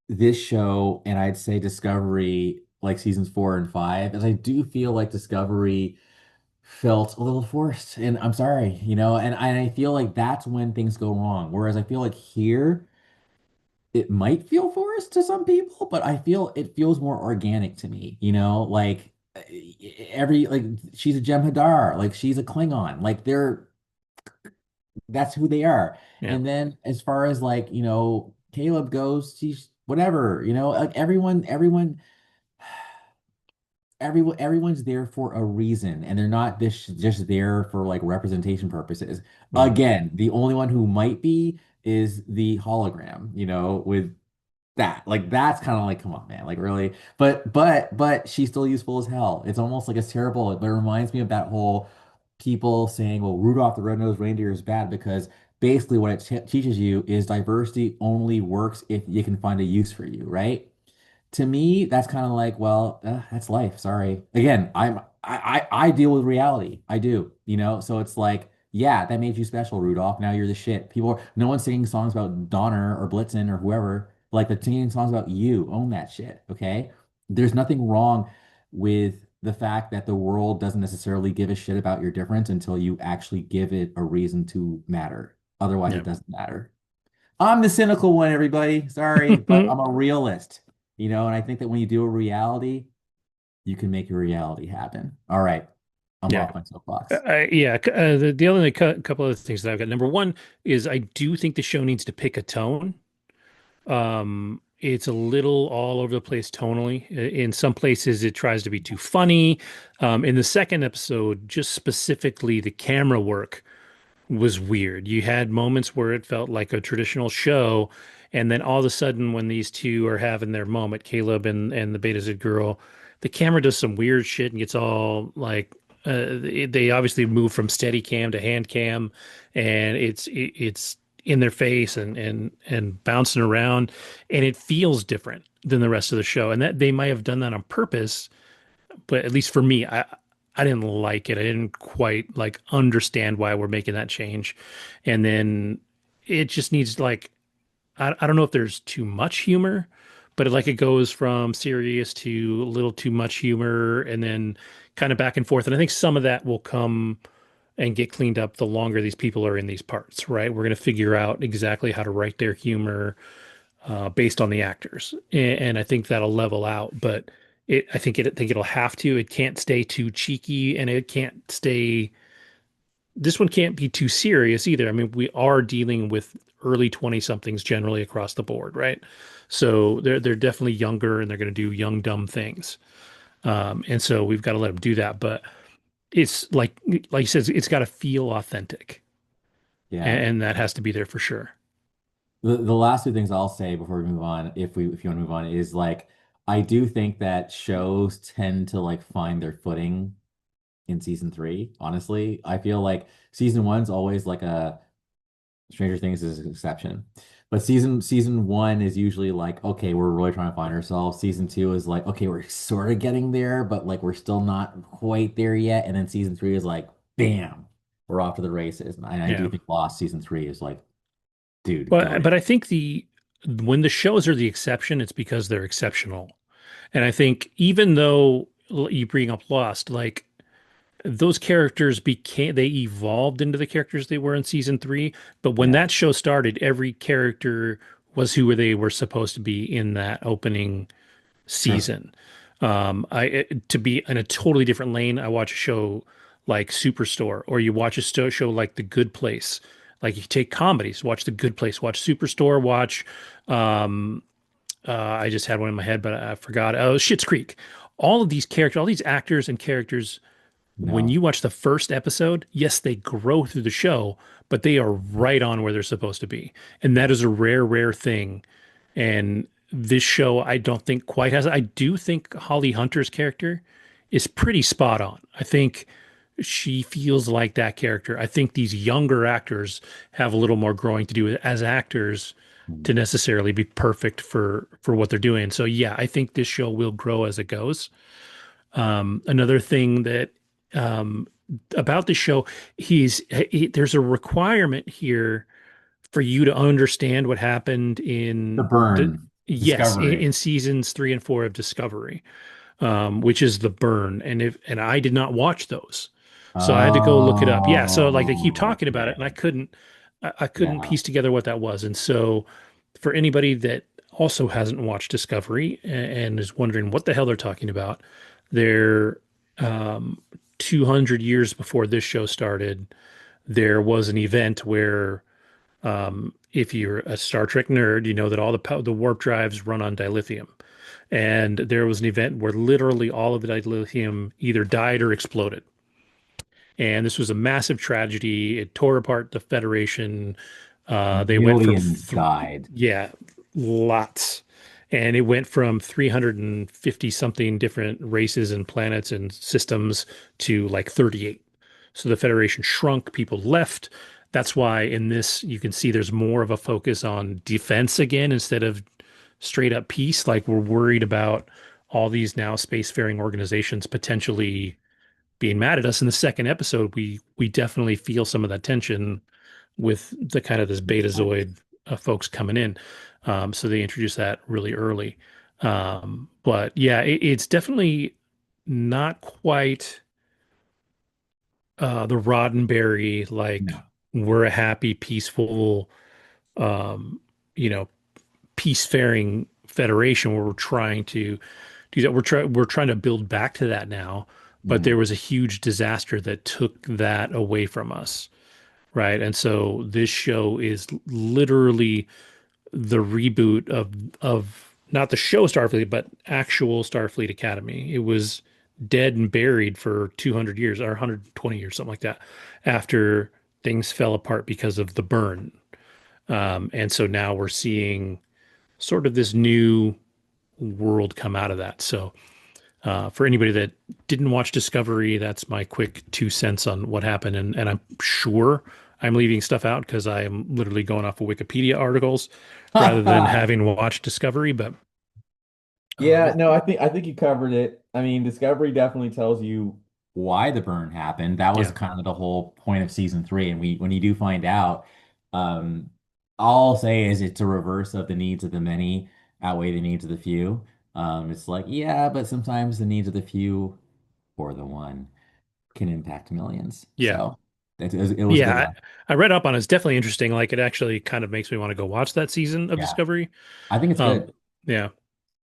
this show and I'd say Discovery, like seasons 4 and 5, is I do feel like Discovery felt a little forced. And I'm sorry, and I feel like that's when things go wrong. Whereas I feel like here, it might feel forced to some people, but I feel it feels more organic to me, like every like she's a Jem'Hadar, like she's a Klingon, like that's who they are. Yeah. And then as far as like, Caleb goes, she's whatever, like everyone's there for a reason, and they're not just there for like representation purposes. Yeah. Again, the only one who might be is the hologram, with that. Like that's kind of like, come on, man, like really. But she's still useful as hell. It's almost like it's terrible. But it reminds me of that whole people saying, well, Rudolph the Red-Nosed Reindeer is bad because basically what it teaches you is diversity only works if you can find a use for you, right? To me, that's kind of like, well, that's life. Sorry. Again, I deal with reality. I do, So it's like, yeah, that made you special, Rudolph. Now you're the shit. No one's singing songs about Donner or Blitzen or whoever. Like they're singing songs about you. Own that shit. Okay. There's nothing wrong with the fact that the world doesn't necessarily give a shit about your difference until you actually give it a reason to matter. Otherwise, Yeah. it doesn't matter. I'm the cynical one, everybody. Sorry, but I'm a realist, and I think that when you do a reality, you can make your reality happen. All right, I'm Yeah. off my soapbox. Yeah. The other couple of things that I've got. Number one is I do think the show needs to pick a tone. It's a little all over the place tonally. In some places, it tries to be too funny. In the second episode, just specifically the camera work was weird. You had moments where it felt like a traditional show, and then all of a sudden, when these two are having their moment, Caleb and the Beta Z girl, the camera does some weird shit and gets all like they obviously move from steady cam to hand cam, and it's in their face and bouncing around, and it feels different than the rest of the show. And that they might have done that on purpose, but at least for me, I didn't like it. I didn't quite like understand why we're making that change. And then it just needs like I don't know if there's too much humor, but it goes from serious to a little too much humor and then kind of back and forth. And I think some of that will come and get cleaned up the longer these people are in these parts, right? We're going to figure out exactly how to write their humor based on the actors, and I think that'll level out. But I think it'll have to. It can't stay too cheeky, and it can't stay. This one can't be too serious either. I mean, we are dealing with early 20 somethings generally across the board, right? So they're definitely younger, and they're going to do young dumb things, and so we've got to let them do that. But it's like you said, it's got to feel authentic, Yeah. and that has to be there for sure. The last two things I'll say before we move on, if you want to move on, is like I do think that shows tend to like find their footing in season 3. Honestly, I feel like season 1's always like a Stranger Things is an exception. But season 1 is usually like, okay, we're really trying to find ourselves. Season 2 is like, okay, we're sort of getting there, but like we're still not quite there yet. And then season 3 is like, bam, we're off to the races. And I do Yeah. think Lost season 3 is like, dude, go But ahead. I think the when the shows are the exception, it's because they're exceptional. And I think even though you bring up Lost, like those characters they evolved into the characters they were in season 3. But when Yeah, that show started, every character was who they were supposed to be in that opening true. season. To be in a totally different lane, I watch a show like Superstore, or you watch a show like The Good Place. Like you take comedies, watch The Good Place, watch Superstore, watch. Um, I just had one in my head, but I forgot. Oh, Schitt's Creek. All of these characters, all these actors and characters, when No. you watch the first episode, yes, they grow through the show, but they are right on where they're supposed to be, and that is a rare, rare thing. And this show, I don't think quite has. I do think Holly Hunter's character is pretty spot on. I think she feels like that character. I think these younger actors have a little more growing to do as actors Mm. to necessarily be perfect for what they're doing. So yeah, I think this show will grow as it goes. Another thing that um, about the show, there's a requirement here for you to understand what happened The in the burn, yes Discovery. in seasons 3 and 4 of Discovery, which is the burn. And I did not watch those, so I had to go look it up. Yeah, so like they keep Oh, talking about it, and okay. I couldn't Yeah. piece together what that was. And so for anybody that also hasn't watched Discovery and is wondering what the hell they're talking about, they're 200 years before this show started. There was an event where if you're a Star Trek nerd, you know that all the warp drives run on dilithium. And there was an event where literally all of the dilithium either died or exploded. And this was a massive tragedy. It tore apart the Federation. They went from, Millions died. yeah, lots. And it went from 350 something different races and planets and systems to like 38. So the Federation shrunk, people left. That's why in this, you can see there's more of a focus on defense again instead of straight up peace. Like we're worried about all these now spacefaring organizations potentially being mad at us. In the second episode, we definitely feel some of that tension with the kind of this Betazoid folks coming in. So they introduced that really early. But yeah, it's definitely not quite the Roddenberry, like No. we're a happy, peaceful, um, you know, peacefaring federation where we're trying to do that. We're trying to build back to that now, but there Mhm. was a huge disaster that took that away from us, right? And so this show is literally the reboot of not the show Starfleet, but actual Starfleet Academy. It was dead and buried for 200 years or 120 years, something like that, after things fell apart because of the burn. And so now we're seeing sort of this new world come out of that. So for anybody that didn't watch Discovery, that's my quick 2 cents on what happened. And I'm sure I'm leaving stuff out because I am literally going off of Wikipedia articles rather than having watched Discovery. But Yeah, um, no, I think you covered it. I mean, Discovery definitely tells you why the burn happened. That was yeah, kind of the whole point of season three. And we when you do find out, um, all I'll say is it's a reverse of the needs of the many outweigh the needs of the few. It's like, yeah, but sometimes the needs of the few or the one can impact millions. yeah, So it was a good yeah. one. I read up on it. It's definitely interesting. Like it actually kind of makes me want to go watch that season of Yeah, Discovery. I think it's Um, good. yeah,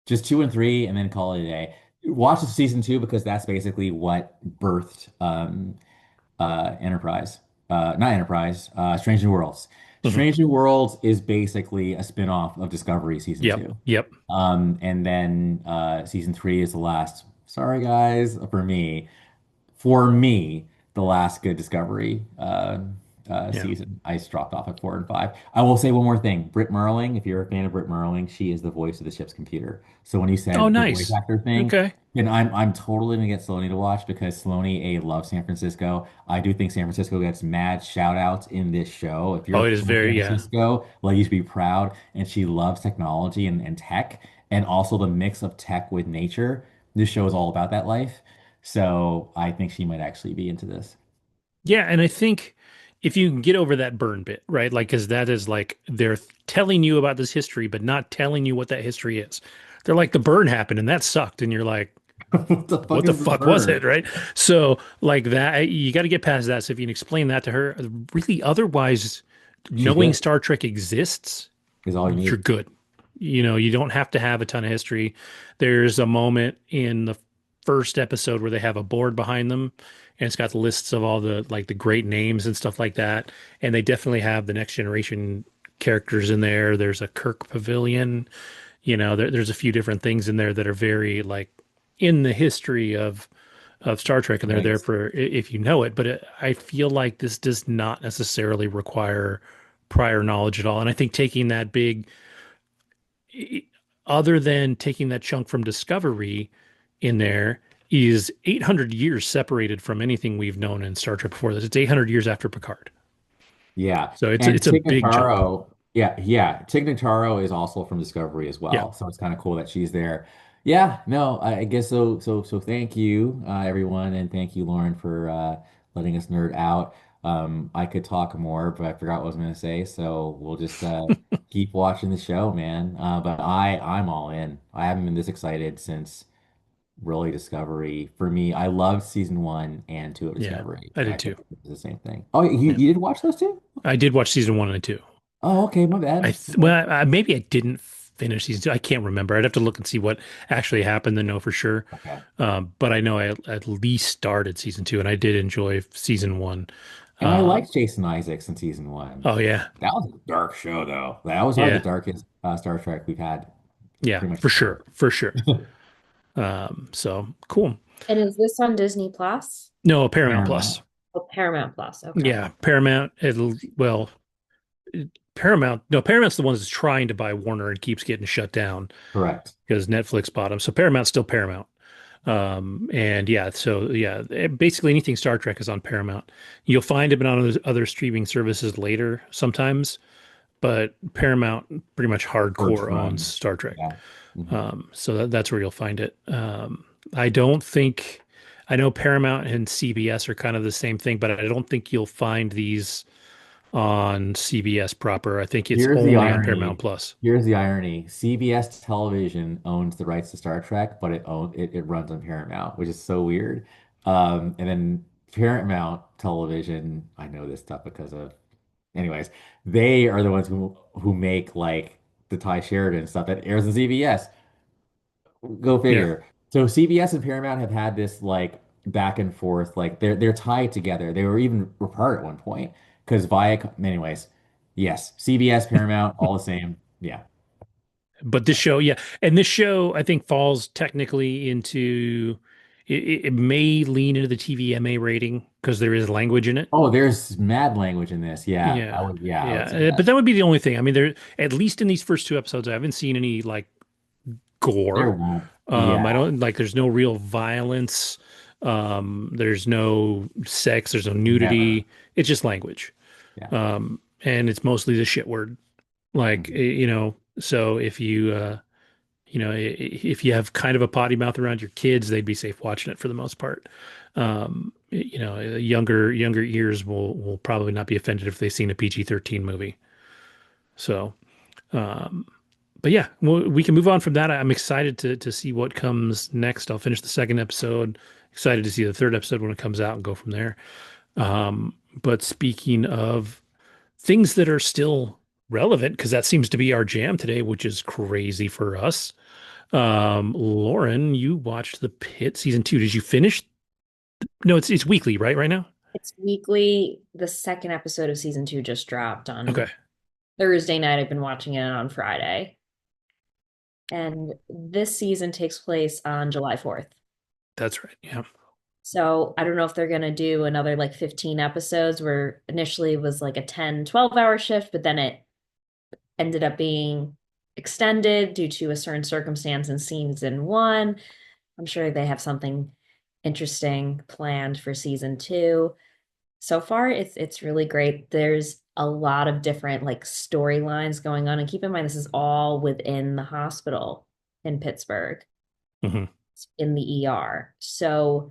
Just two and three, and then call it a day. Watch the season two because that's basically what birthed Enterprise. Not Enterprise, Strange New Worlds. hmm, Strange New Worlds is basically a spin-off of Discovery season yep, two. yep, And then season three is the last, sorry guys, for me, the last good Discovery yeah. season. I just dropped off at four and five. I will say one more thing. Britt Merling, if you're a fan of Britt Merling, she is the voice of the ship's computer. So when you Oh, said the voice nice. actor thing, Okay. and I'm totally gonna get Saloni to watch because Saloni A loves San Francisco. I do think San Francisco gets mad shout outs in this show. If Oh, you're it is from very, San yeah, Francisco, like you should be proud. And she loves technology and tech and also the mix of tech with nature. This show is all about that life. So I think she might actually be into this. yeah. And I think if you can get over that burn bit, right? Like, because that is like they're telling you about this history, but not telling you what that history is. They're like, the burn happened and that sucked. And you're like, What the fuck what the is the fuck was it? bird? Right. So, like that, you got to get past that. So, if you can explain that to her, really, otherwise, She's knowing good, Star Trek exists, is all you you're need. good. You don't have to have a ton of history. There's a moment in the first episode where they have a board behind them and it's got the lists of all the like the great names and stuff like that. And they definitely have the next generation characters in there. There's a Kirk Pavilion, there's a few different things in there that are very like in the history of Star Trek, and they're there Right. for if you know it. But I feel like this does not necessarily require prior knowledge at all. And I think taking that big other than taking that chunk from Discovery in there is 800 years separated from anything we've known in Star Trek before this. It's 800 years after Picard. Yeah. So it's And it's a Tig big jump. Notaro, yeah. Tig Notaro is also from Discovery as Yeah. well. So it's kind of cool that she's there. Yeah, no, I guess so. So thank you, everyone, and thank you, Lauren, for letting us nerd out. I could talk more, but I forgot what I was going to say. So we'll just keep watching the show, man. But I'm all in. I haven't been this excited since really Discovery. For me, I loved season one and two of Yeah, Discovery, I and did I think too. it's the same thing. Oh, you Yeah, you did watch those two? I did watch season one and two. Oh, okay, my I bad. th Okay. well, maybe I didn't finish season two. I can't remember. I'd have to look and see what actually happened to know for sure. Okay. But I know I at least started season two, and I did enjoy season one. And I Um, liked Jason Isaacs in season one. oh yeah, That was a dark show, though. That was probably the yeah, darkest Star Trek we've had yeah, pretty much for ever. sure, for sure. So cool. And is this on Disney Plus? No, Paramount Plus. Paramount. Oh, Paramount Plus. Okay. Yeah, Paramount. Paramount. No, Paramount's the ones that's trying to buy Warner and keeps getting shut down Correct. because Netflix bought them. So Paramount's still Paramount. And yeah, so yeah, basically anything Star Trek is on Paramount. You'll find it on other streaming services later sometimes, but Paramount pretty much First hardcore owns run. Star Trek. Yeah. Hmm. So that's where you'll find it. I don't think I know Paramount and CBS are kind of the same thing, but I don't think you'll find these on CBS proper. I think it's Here's the only on Paramount irony. Plus. Here's the irony. CBS Television owns the rights to Star Trek, but it runs on Paramount, which is so weird. And then Paramount Television, I know this stuff because of, anyways, they are the ones who make like the Ty Sheridan stuff that airs on CBS. Go Yeah. figure. So CBS and Paramount have had this like back and forth, like they're tied together. They were even apart at one point because Viacom. Anyways, yes, CBS, Paramount, all the same. Yeah. But this show, yeah, and this show I think falls technically into it may lean into the TVMA rating because there is language in it. Oh, there's mad language in this. Yeah, Yeah, I would say yeah, but that. that would be the only thing. I mean, there at least in these first two episodes, I haven't seen any like There gore. won't. I Yeah. don't like. There's no real violence. There's no sex. There's no Never. nudity. It's just language. Yeah. And it's mostly the shit word. Like Mhm. so if if you have kind of a potty mouth around your kids, they'd be safe watching it for the most part. Younger ears will probably not be offended if they've seen a PG-13 movie. So, um, but yeah, we can move on from that. I'm excited to see what comes next. I'll finish the second episode. Excited to see the third episode when it comes out and go from there. But speaking of things that are still relevant, because that seems to be our jam today, which is crazy for us. Lauren, you watched the Pitt season two. Did you finish? No, it's weekly, right? Right now? It's weekly. The second episode of season 2 just dropped Okay, on Thursday night. I've been watching it on Friday. And this season takes place on July 4th. that's right. Yeah. So I don't know if they're going to do another like 15 episodes where initially it was like a 10, 12-hour shift, but then it ended up being extended due to a certain circumstance in season 1. I'm sure they have something interesting planned for season 2. So far, it's really great. There's a lot of different like storylines going on. And keep in mind, this is all within the hospital in Pittsburgh, Hmm. in the ER. So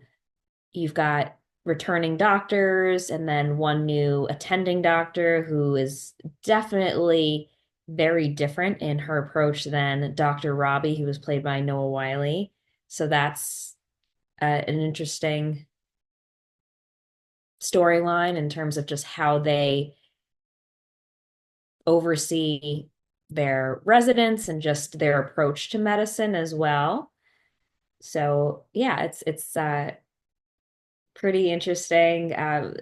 you've got returning doctors and then one new attending doctor who is definitely very different in her approach than Dr. Robbie, who was played by Noah Wiley. So that's an interesting storyline in terms of just how they oversee their residents and just their approach to medicine as well. So yeah, it's pretty interesting.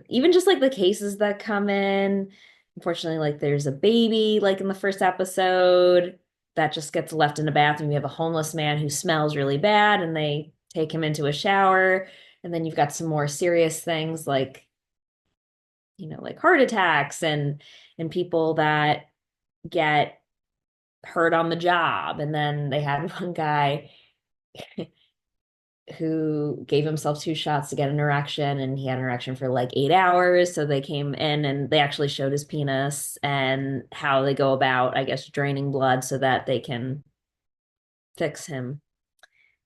Even just like the cases that come in. Unfortunately, like there's a baby like in the first episode that just gets left in a bathroom. You have a homeless man who smells really bad and they take him into a shower. And then you've got some more serious things like, like heart attacks and people that get hurt on the job. And then they had one guy who gave himself 2 shots to get an erection, and he had an erection for like 8 hours. So they came in and they actually showed his penis and how they go about, I guess, draining blood so that they can fix him,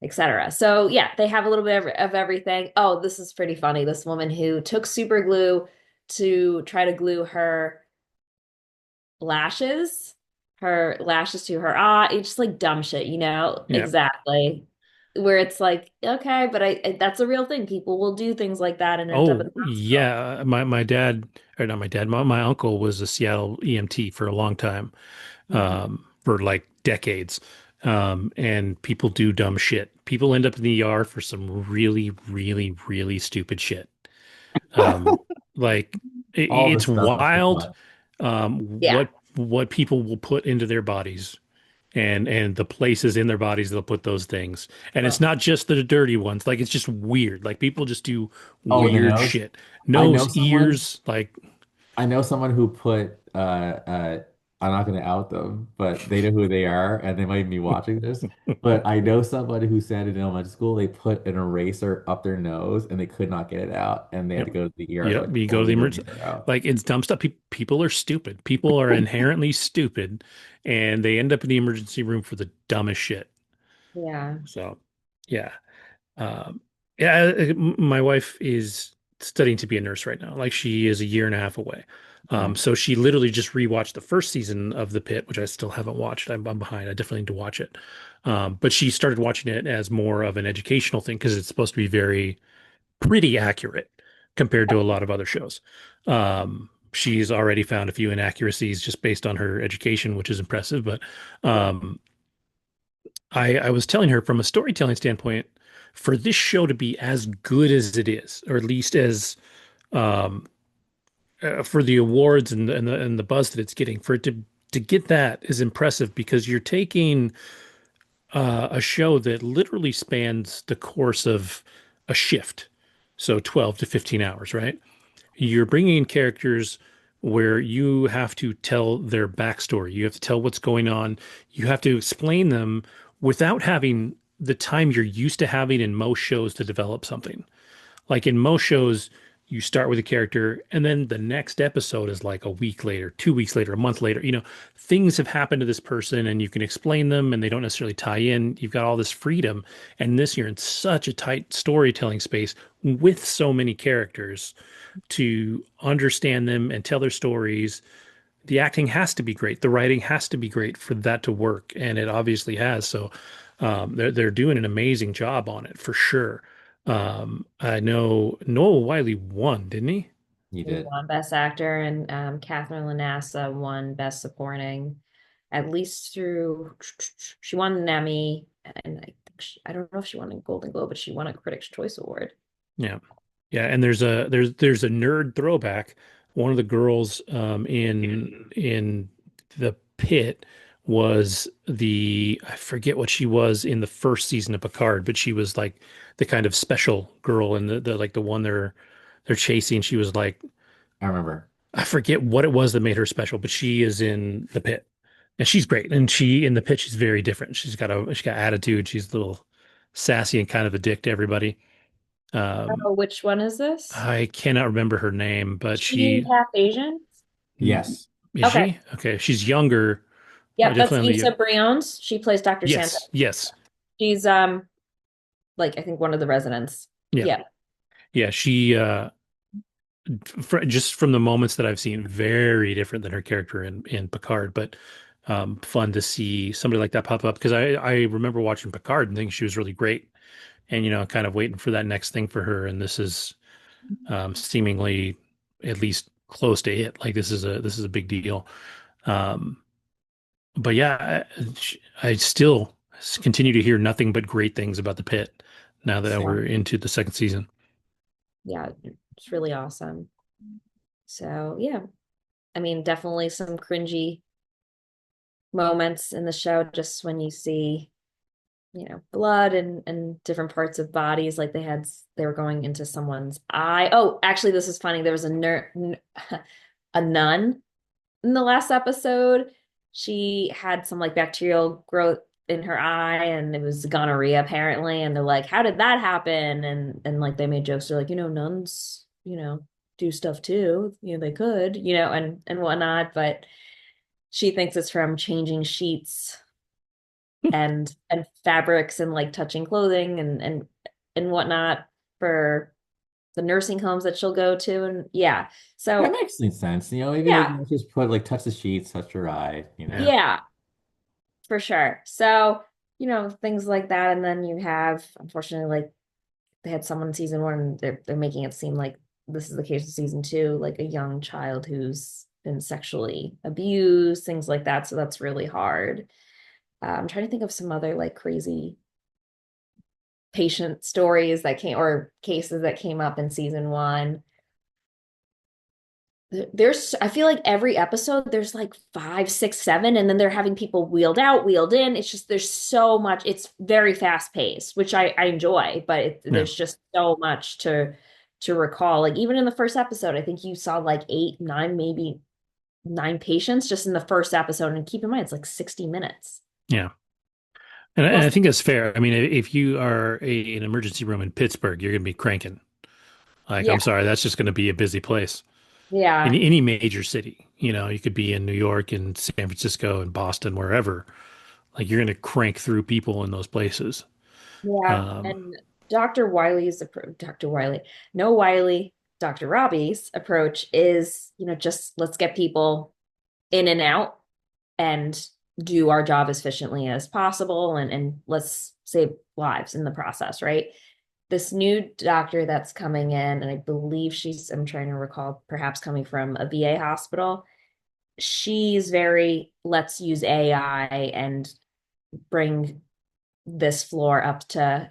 etc. So yeah, they have a little bit of everything. Oh, this is pretty funny. This woman who took super glue, to try to glue lashes, her lashes to her eye. It's just like dumb shit, you know? Yeah. Exactly. Where it's like, okay, but that's a real thing. People will do things like that and end up in Oh, the hospital. yeah. My dad, or not my dad, my uncle was a Seattle EMT for a long time, Mhm. for like decades. And people do dumb shit. People end up in the ER for some really, really, really stupid shit. Um, like All the it's stuff up the wild, butt. Yeah. what people will put into their bodies and the places in their bodies they'll put those things. And it's Uh, not just the dirty ones. Like it's just weird. Like people just do oh, the weird nose. shit. I know Nose, someone. ears, like I know someone who put I'm not going to out them, but they know who they are and they might be watching this. But I know somebody who said in elementary school they put an eraser up their nose and they could not get it out and they had yep. to go to the ER to Yep. like You go pull to the the emergency. eraser out. Like it's dumb stuff. People are stupid. People are inherently stupid and they end up in the emergency room for the dumbest shit. Yeah. So yeah. Um, yeah, my wife is studying to be a nurse right now. Like she is a year and a half away. Okay. So she literally just rewatched the first season of The Pit, which I still haven't watched. I'm behind. I definitely need to watch it. But she started watching it as more of an educational thing because it's supposed to be pretty accurate compared to a lot of other shows. She's already found a few inaccuracies just based on her education, which is impressive. But um, I was telling her from a storytelling standpoint, for this show to be as good as it is, or at least as um, for the awards and the buzz that it's getting, for it to get that is impressive because you're taking a show that literally spans the course of a shift, so 12 to 15 hours, right? You're bringing in characters where you have to tell their backstory. You have to tell what's going on. You have to explain them without having the time you're used to having in most shows to develop something. Like in most shows, you start with a character and then the next episode is like a week later, 2 weeks later, a month later. Things have happened to this person and you can explain them and they don't necessarily tie in. You've got all this freedom. And this, you're in such a tight storytelling space with so many characters to understand them and tell their stories. The acting has to be great. The writing has to be great for that to work, and it obviously has. So they're doing an amazing job on it for sure. I know Noah Wiley won, didn't he? You He did. won Best Actor, and Catherine Lanassa won Best Supporting, at least through. She won an Emmy, and I don't know if she won a Golden Globe, but she won a Critics' Choice Award. Yeah, yeah. And there's a nerd throwback. One of the girls in the pit was I forget what she was in the first season of Picard, but she was like the kind of special girl in the like the one they're chasing. She was like, I remember. I forget what it was that made her special, but she is in the pit. And she's great. And she in the pit, she's very different. She's got attitude. She's a little sassy and kind of a dick to everybody. Um, Oh, which one is this? I cannot remember her name, but Is she she half Asian? Yes. is Okay. she? Okay, she's younger. Yep, that's Definitely Issa Briones. She plays Dr. Santos. yes, yes. She's like I think one of the residents. Yeah. Yeah. Yeah, she just from the moments that I've seen, very different than her character in Picard, but fun to see somebody like that pop up because I remember watching Picard and thinking she was really great and kind of waiting for that next thing for her, and this is seemingly at least close to it. Like this is a big deal. Um, but yeah, I still continue to hear nothing but great things about the pit now that Same. we're into the second season. Yeah, it's really awesome. So yeah, I mean, definitely some cringy moments in the show just when you see, blood and different parts of bodies. Like they were going into someone's eye. Oh, actually, this is funny. There was a nun in the last episode. She had some like bacterial growth in her eye and it was gonorrhea apparently. And they're like, how did that happen? And like they made jokes. They're like, nuns, do stuff too. They could, and whatnot. But she thinks it's from changing sheets and fabrics and like touching clothing and whatnot for the nursing homes that she'll go to, and yeah. That So makes sense. Maybe yeah, they just put like touch the sheets, touch your eye. Yeah. yeah, for sure. So, things like that. And then you have, unfortunately, like they had someone in season one, and they're making it seem like this is the case in season two, like a young child who's been sexually abused, things like that. So that's really hard. I'm trying to think of some other like crazy patient stories that came or cases that came up in season one. There's, I feel like every episode there's like five, six, seven, and then they're having people wheeled out, wheeled in. It's just there's so much. It's very fast paced, which I enjoy, but Yeah. there's just so much to recall. Like even in the first episode, I think you saw like eight, nine, maybe nine patients just in the first episode. And keep in mind, it's like 60 minutes. Yeah. And I Plus, think that's fair. I mean, if you are an emergency room in Pittsburgh, you're going to be cranking. Like, yeah, I'm sorry, that's just going to be a busy place. In yeah, any major city, you could be in New York and San Francisco and Boston, wherever. Like, you're going to crank through people in those places. yeah. Um, And Dr. Wiley's approach, Dr. Wiley, no Wiley, Dr. Robbie's approach is, just let's get people in and out and do our job as efficiently as possible and let's save lives in the process, right? This new doctor that's coming in, and I believe I'm trying to recall, perhaps coming from a VA hospital. She's very, let's use AI and bring this floor up to,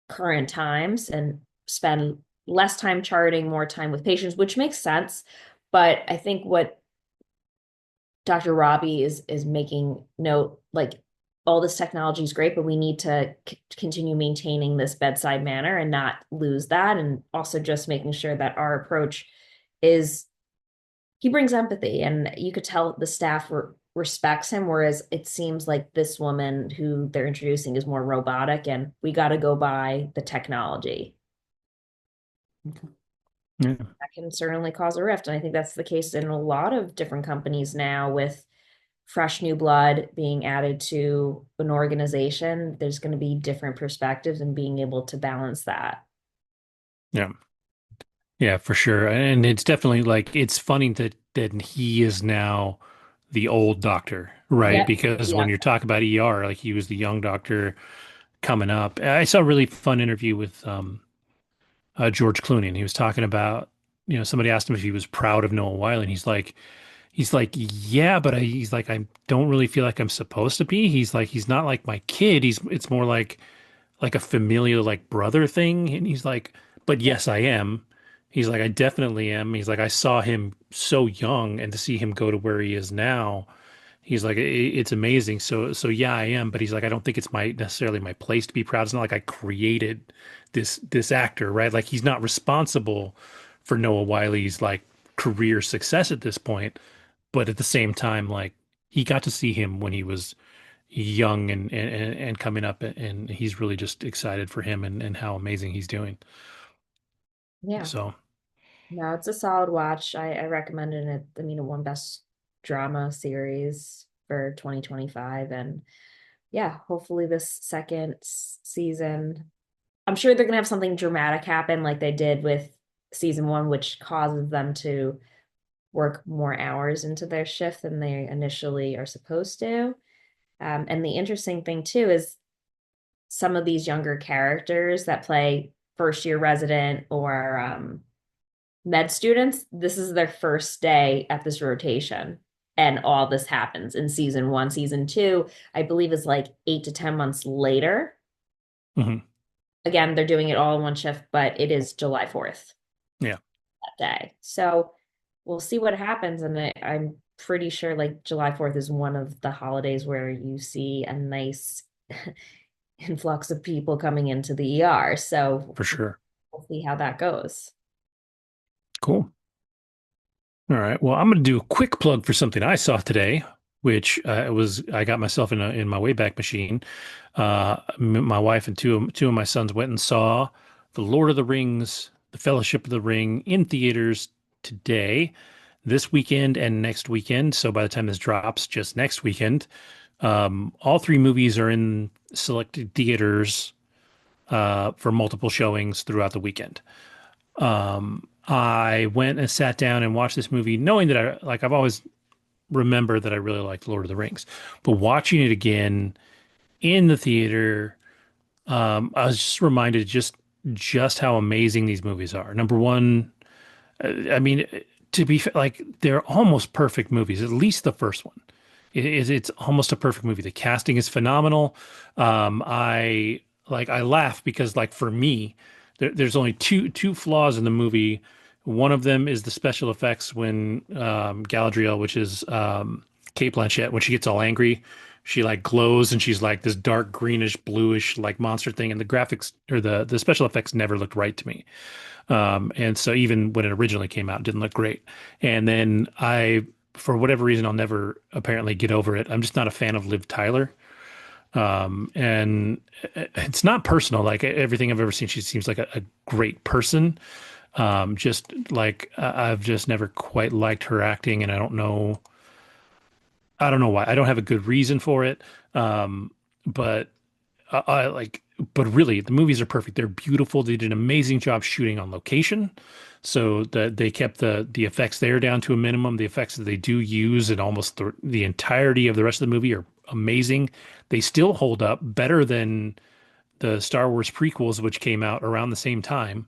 current times and spend less time charting, more time with patients, which makes sense. But I think what Dr. Robbie is making note, like all this technology is great, but we need to continue maintaining this bedside manner and not lose that. And also just making sure that our approach is he brings empathy, and you could tell the staff respects him, whereas it seems like this woman who they're introducing is more robotic, and we got to go by the technology. yeah. That can certainly cause a rift. And I think that's the case in a lot of different companies now with fresh new blood being added to an organization. There's going to be different perspectives and being able to balance that. Yeah. Yeah, for sure. And it's definitely like it's funny that he is now the old doctor, right? Yep. Because when Yep. you're talking about ER, like he was the young doctor coming up. I saw a really fun interview with George Clooney, and he was talking about, somebody asked him if he was proud of Noah Wyle, and he's like, yeah, but he's like, I don't really feel like I'm supposed to be. He's like, he's not like my kid. It's more like a familial like brother thing. And he's like, but yes, I am. He's like, I definitely am. He's like, I saw him so young, and to see him go to where he is now, he's like, it's amazing. So yeah, I am. But he's like, I don't think it's my necessarily my place to be proud. It's not like I created this actor, right? Like he's not responsible for Noah Wiley's like career success at this point. But at the same time, like he got to see him when he was young and coming up, and he's really just excited for him and how amazing he's doing. Yeah. So No, it's a solid watch. I recommend it. I mean, it won best drama series for 2025. And yeah, hopefully this second season, I'm sure they're gonna have something dramatic happen like they did with season one, which causes them to work more hours into their shift than they initially are supposed to. And the interesting thing too is some of these younger characters that play first year resident or med students, this is their first day at this rotation. And all this happens in season one. Season two, I believe, is like 8 to 10 months later. mhm. Again, they're doing it all in one shift, but it is July 4th Yeah, that day. So we'll see what happens. And I'm pretty sure like July 4th is one of the holidays where you see a nice influx of people coming into the ER. So for sure. we'll see how that goes. Cool. All right. Well, I'm going to do a quick plug for something I saw today, which I got myself in my Wayback Machine. My wife and two of my sons went and saw The Lord of the Rings, The Fellowship of the Ring in theaters today, this weekend and next weekend. So by the time this drops, just next weekend, all three movies are in selected theaters for multiple showings throughout the weekend. I went and sat down and watched this movie, knowing that I've always remembered that I really liked Lord of the Rings, but watching it again in the theater, I was just reminded just how amazing these movies are. Number one, I mean, to be like they're almost perfect movies. At least the first one. It's almost a perfect movie. The casting is phenomenal. I laugh because like for me, there's only two flaws in the movie. One of them is the special effects when Galadriel, which is Kate Blanchett, when she gets all angry, she like glows and she's like this dark greenish bluish like monster thing, and the graphics or the special effects never looked right to me. And so even when it originally came out, it didn't look great. And then for whatever reason, I'll never apparently get over it. I'm just not a fan of Liv Tyler. And it's not personal. Like everything I've ever seen, she seems like a great person. Just like I've just never quite liked her acting, and I don't know why. I don't have a good reason for it. But I like, but really, the movies are perfect. They're beautiful. They did an amazing job shooting on location, so that they kept the effects there down to a minimum. The effects that they do use in almost the entirety of the rest of the movie are amazing. They still hold up better than the Star Wars prequels, which came out around the same time.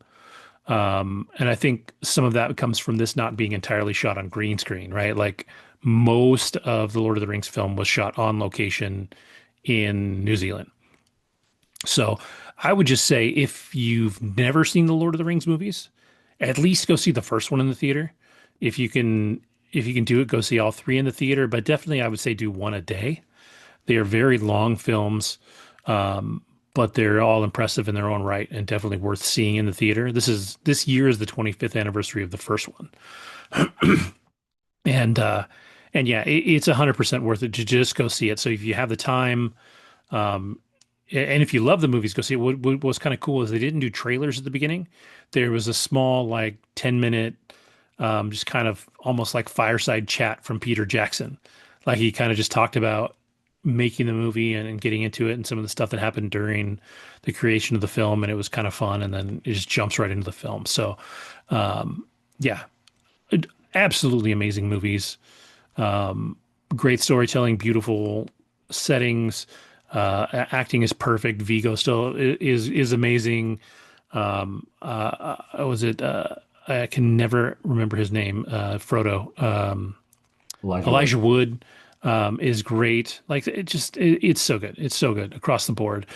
And I think some of that comes from this not being entirely shot on green screen, right? Like most of the Lord of the Rings film was shot on location in New Zealand. So I would just say if you've never seen the Lord of the Rings movies, at least go see the first one in the theater. If you can, if you can do it, go see all three in the theater. But definitely, I would say do one a day. They are very long films, but they're all impressive in their own right and definitely worth seeing in the theater. This year is the 25th anniversary of the first one, and yeah, it's 100% worth it to just go see it. So if you have the time, um, and if you love the movies, go see it. What was kind of cool is they didn't do trailers at the beginning. There was a small, like 10-minute, just kind of almost like fireside chat from Peter Jackson. Like he kind of just talked about making the movie and getting into it and some of the stuff that happened during the creation of the film. And it was kind of fun. And then it just jumps right into the film. So, yeah, absolutely amazing movies. Um, Great storytelling, beautiful settings. Acting is perfect. Vigo still is amazing. Was it? I can never remember his name. Frodo. Elijah Wood. Elijah Wood is great. Like it's so good. It's so good across the board.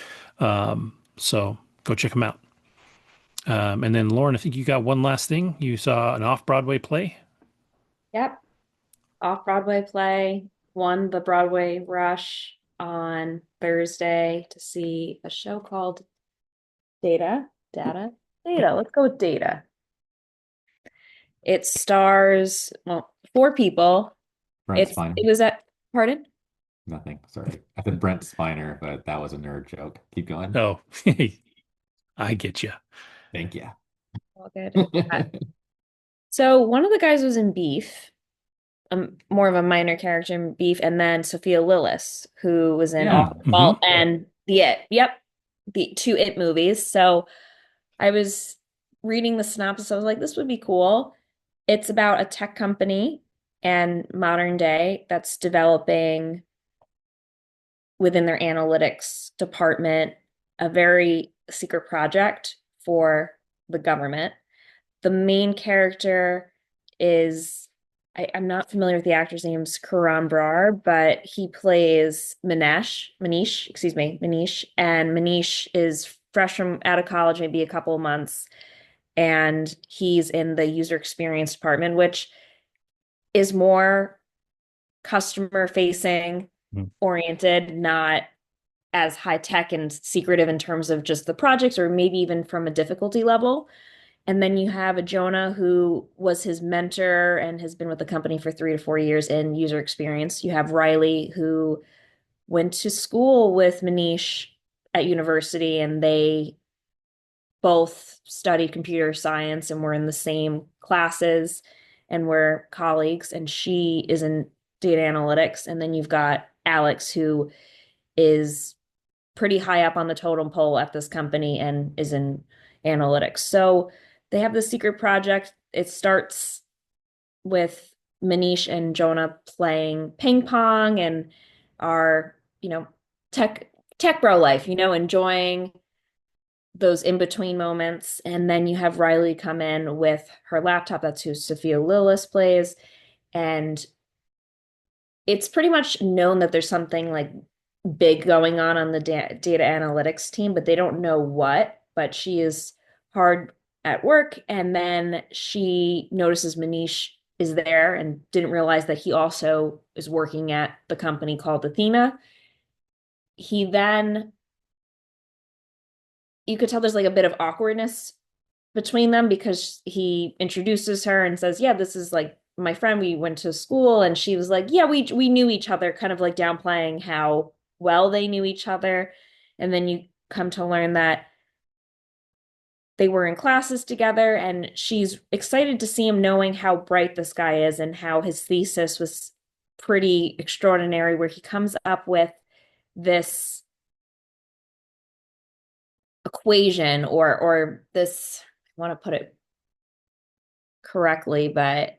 So go check them out. And then Lauren, I think you got one last thing. You saw an off-Broadway play. Yep. Off-Broadway play, won the Broadway Rush on Thursday to see a show called Data. Let's go with Data. It stars, well, four people. Brent Spiner. It was at, pardon? Nothing. Sorry. I said Brent Spiner, but that was a nerd joke. Keep going. Oh, I get you. Thank you. All good. So one of the guys was in Beef, more of a minor character in Beef, and then Sophia Lillis, who was in Yeah. All and the It. Yep, the two It movies. So I was reading the synopsis. I was like, this would be cool. It's about a tech company and modern day that's developing within their analytics department a very secret project for the government. The main character is, I'm not familiar with the actor's name's Karan Brar, but he plays Manish, and Manish is fresh from out of college, maybe a couple of months, and he's in the user experience department, which is more customer facing oriented, not as high tech and secretive in terms of just the projects or maybe even from a difficulty level. And then you have a Jonah who was his mentor and has been with the company for 3 to 4 years in user experience. You have Riley who went to school with Manish at university, and they both studied computer science and were in the same classes and were colleagues. And she is in data analytics. And then you've got Alex, who is pretty high up on the totem pole at this company and is in analytics. So they have the secret project. It starts with Manish and Jonah playing ping pong and our, tech tech bro life, enjoying those in-between moments. And then you have Riley come in with her laptop. That's who Sophia Lillis plays. And it's pretty much known that there's something like big going on the data analytics team, but they don't know what. But she is hard at work. And then she notices Manish is there and didn't realize that he also is working at the company called Athena. He then, you could tell there's like a bit of awkwardness between them because he introduces her and says, "Yeah, this is like my friend. We went to school." And she was like, "Yeah, we knew each other," kind of like downplaying how well they knew each other. And then you come to learn that they were in classes together, and she's excited to see him, knowing how bright this guy is and how his thesis was pretty extraordinary, where he comes up with this equation or this, I want to put it correctly, but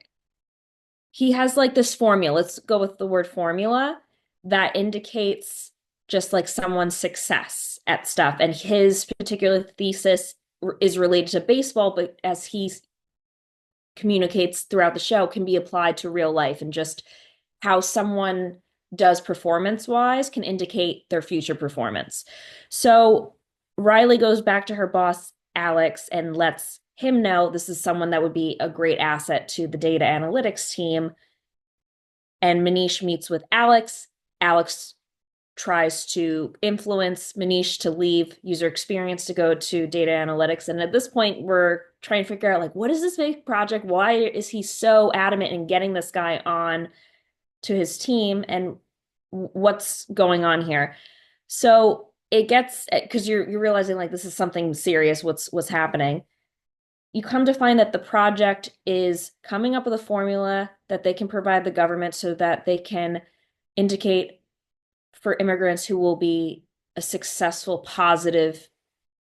he has like this formula. Let's go with the word formula that indicates just like someone's success at stuff. And his particular thesis is related to baseball, but as he communicates throughout the show, can be applied to real life, and just how someone does performance wise can indicate their future performance. So Riley goes back to her boss, Alex, and lets him know this is someone that would be a great asset to the data analytics team. And Manish meets with Alex. Alex tries to influence Manish to leave user experience to go to data analytics. And at this point, we're trying to figure out, like, what is this big project? Why is he so adamant in getting this guy on to his team? And what's going on here? So it gets, because you're realizing like this is something serious, what's happening. You come to find that the project is coming up with a formula that they can provide the government so that they can indicate for immigrants who will be a successful, positive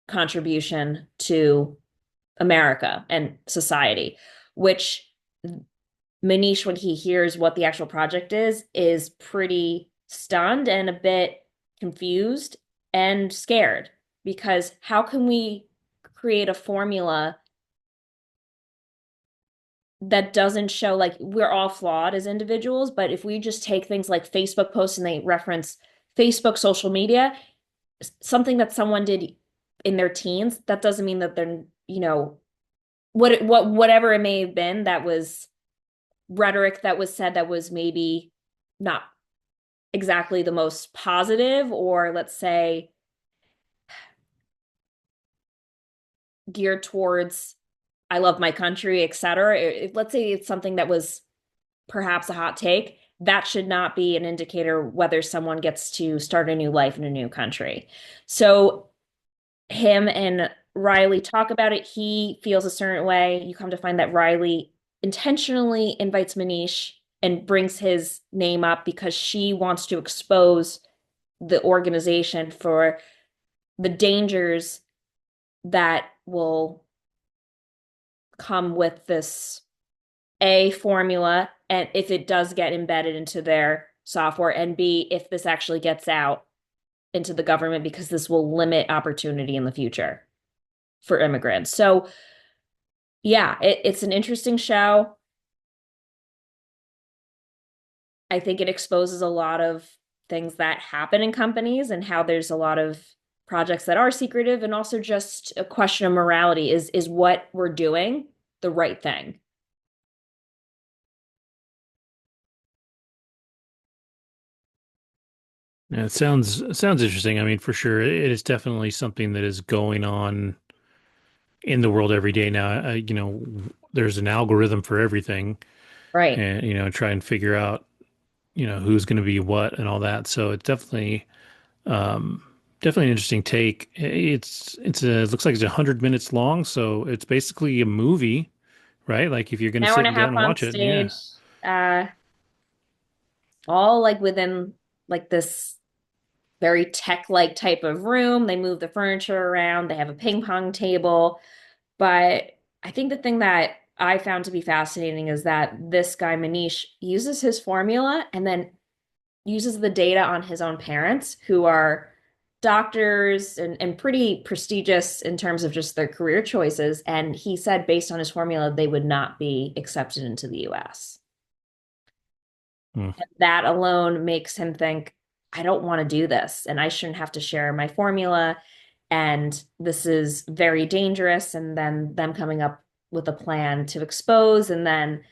contribution to America and society, which Manish, when he hears what the actual project is pretty stunned and a bit confused and scared, because how can we create a formula that doesn't show, like, we're all flawed as individuals, but if we just take things like Facebook posts and they reference Facebook social media, something that someone did in their teens, that doesn't mean that they're, whatever it may have been, that was rhetoric that was said that was maybe not exactly the most positive, or let's say geared towards I love my country, etc. Let's say it's something that was perhaps a hot take. That should not be an indicator whether someone gets to start a new life in a new country. So him and Riley talk about it. He feels a certain way. You come to find that Riley intentionally invites Manish and brings his name up because she wants to expose the organization for the dangers that will come with this A formula, and if it does get embedded into their software, and B, if this actually gets out into the government, because this will limit opportunity in the future for immigrants. So yeah, it's an interesting show. I think it exposes a lot of things that happen in companies and how there's a lot of projects that are secretive, and also just a question of morality. Is what we're doing the right thing? Yeah, it sounds interesting. I mean, for sure, it is definitely something that is going on in the world every day now. There's an algorithm for everything, Right. and try and figure out who's going to be what and all that. So it's definitely an interesting take. It looks like it's 100 minutes long, so it's basically a movie, right? Like if you're going An to hour and sit a down half and on watch it, yeah. stage, uh, all like within like this very tech-like type of room. They move the furniture around. They have a ping pong table, but I think the thing that I found to be fascinating is that this guy Manish uses his formula and then uses the data on his own parents, who are doctors and pretty prestigious in terms of just their career choices. And he said, based on his formula, they would not be accepted into the US. Hmm. And that alone makes him think, I don't want to do this, and I shouldn't have to share my formula. And this is very dangerous. And then them coming up with a plan to expose, and then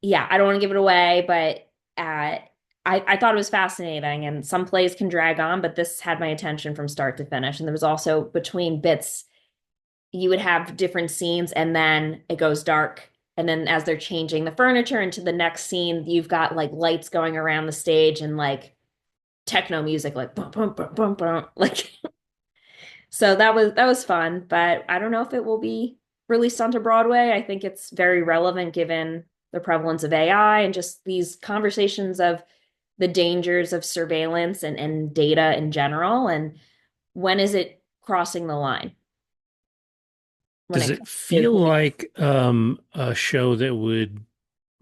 yeah, I don't want to give it away, but I thought it was fascinating. And some plays can drag on, but this had my attention from start to finish. And there was also between bits, you would have different scenes, and then it goes dark. And then as they're changing the furniture into the next scene, you've got like lights going around the stage and like techno music, like boom, boom, boom, boom, boom, like. So that was fun, but I don't know if it will be released onto Broadway. I think it's very relevant given the prevalence of AI and just these conversations of the dangers of surveillance and data in general. And when is it crossing the line when Does it it comes to, feel like a show that would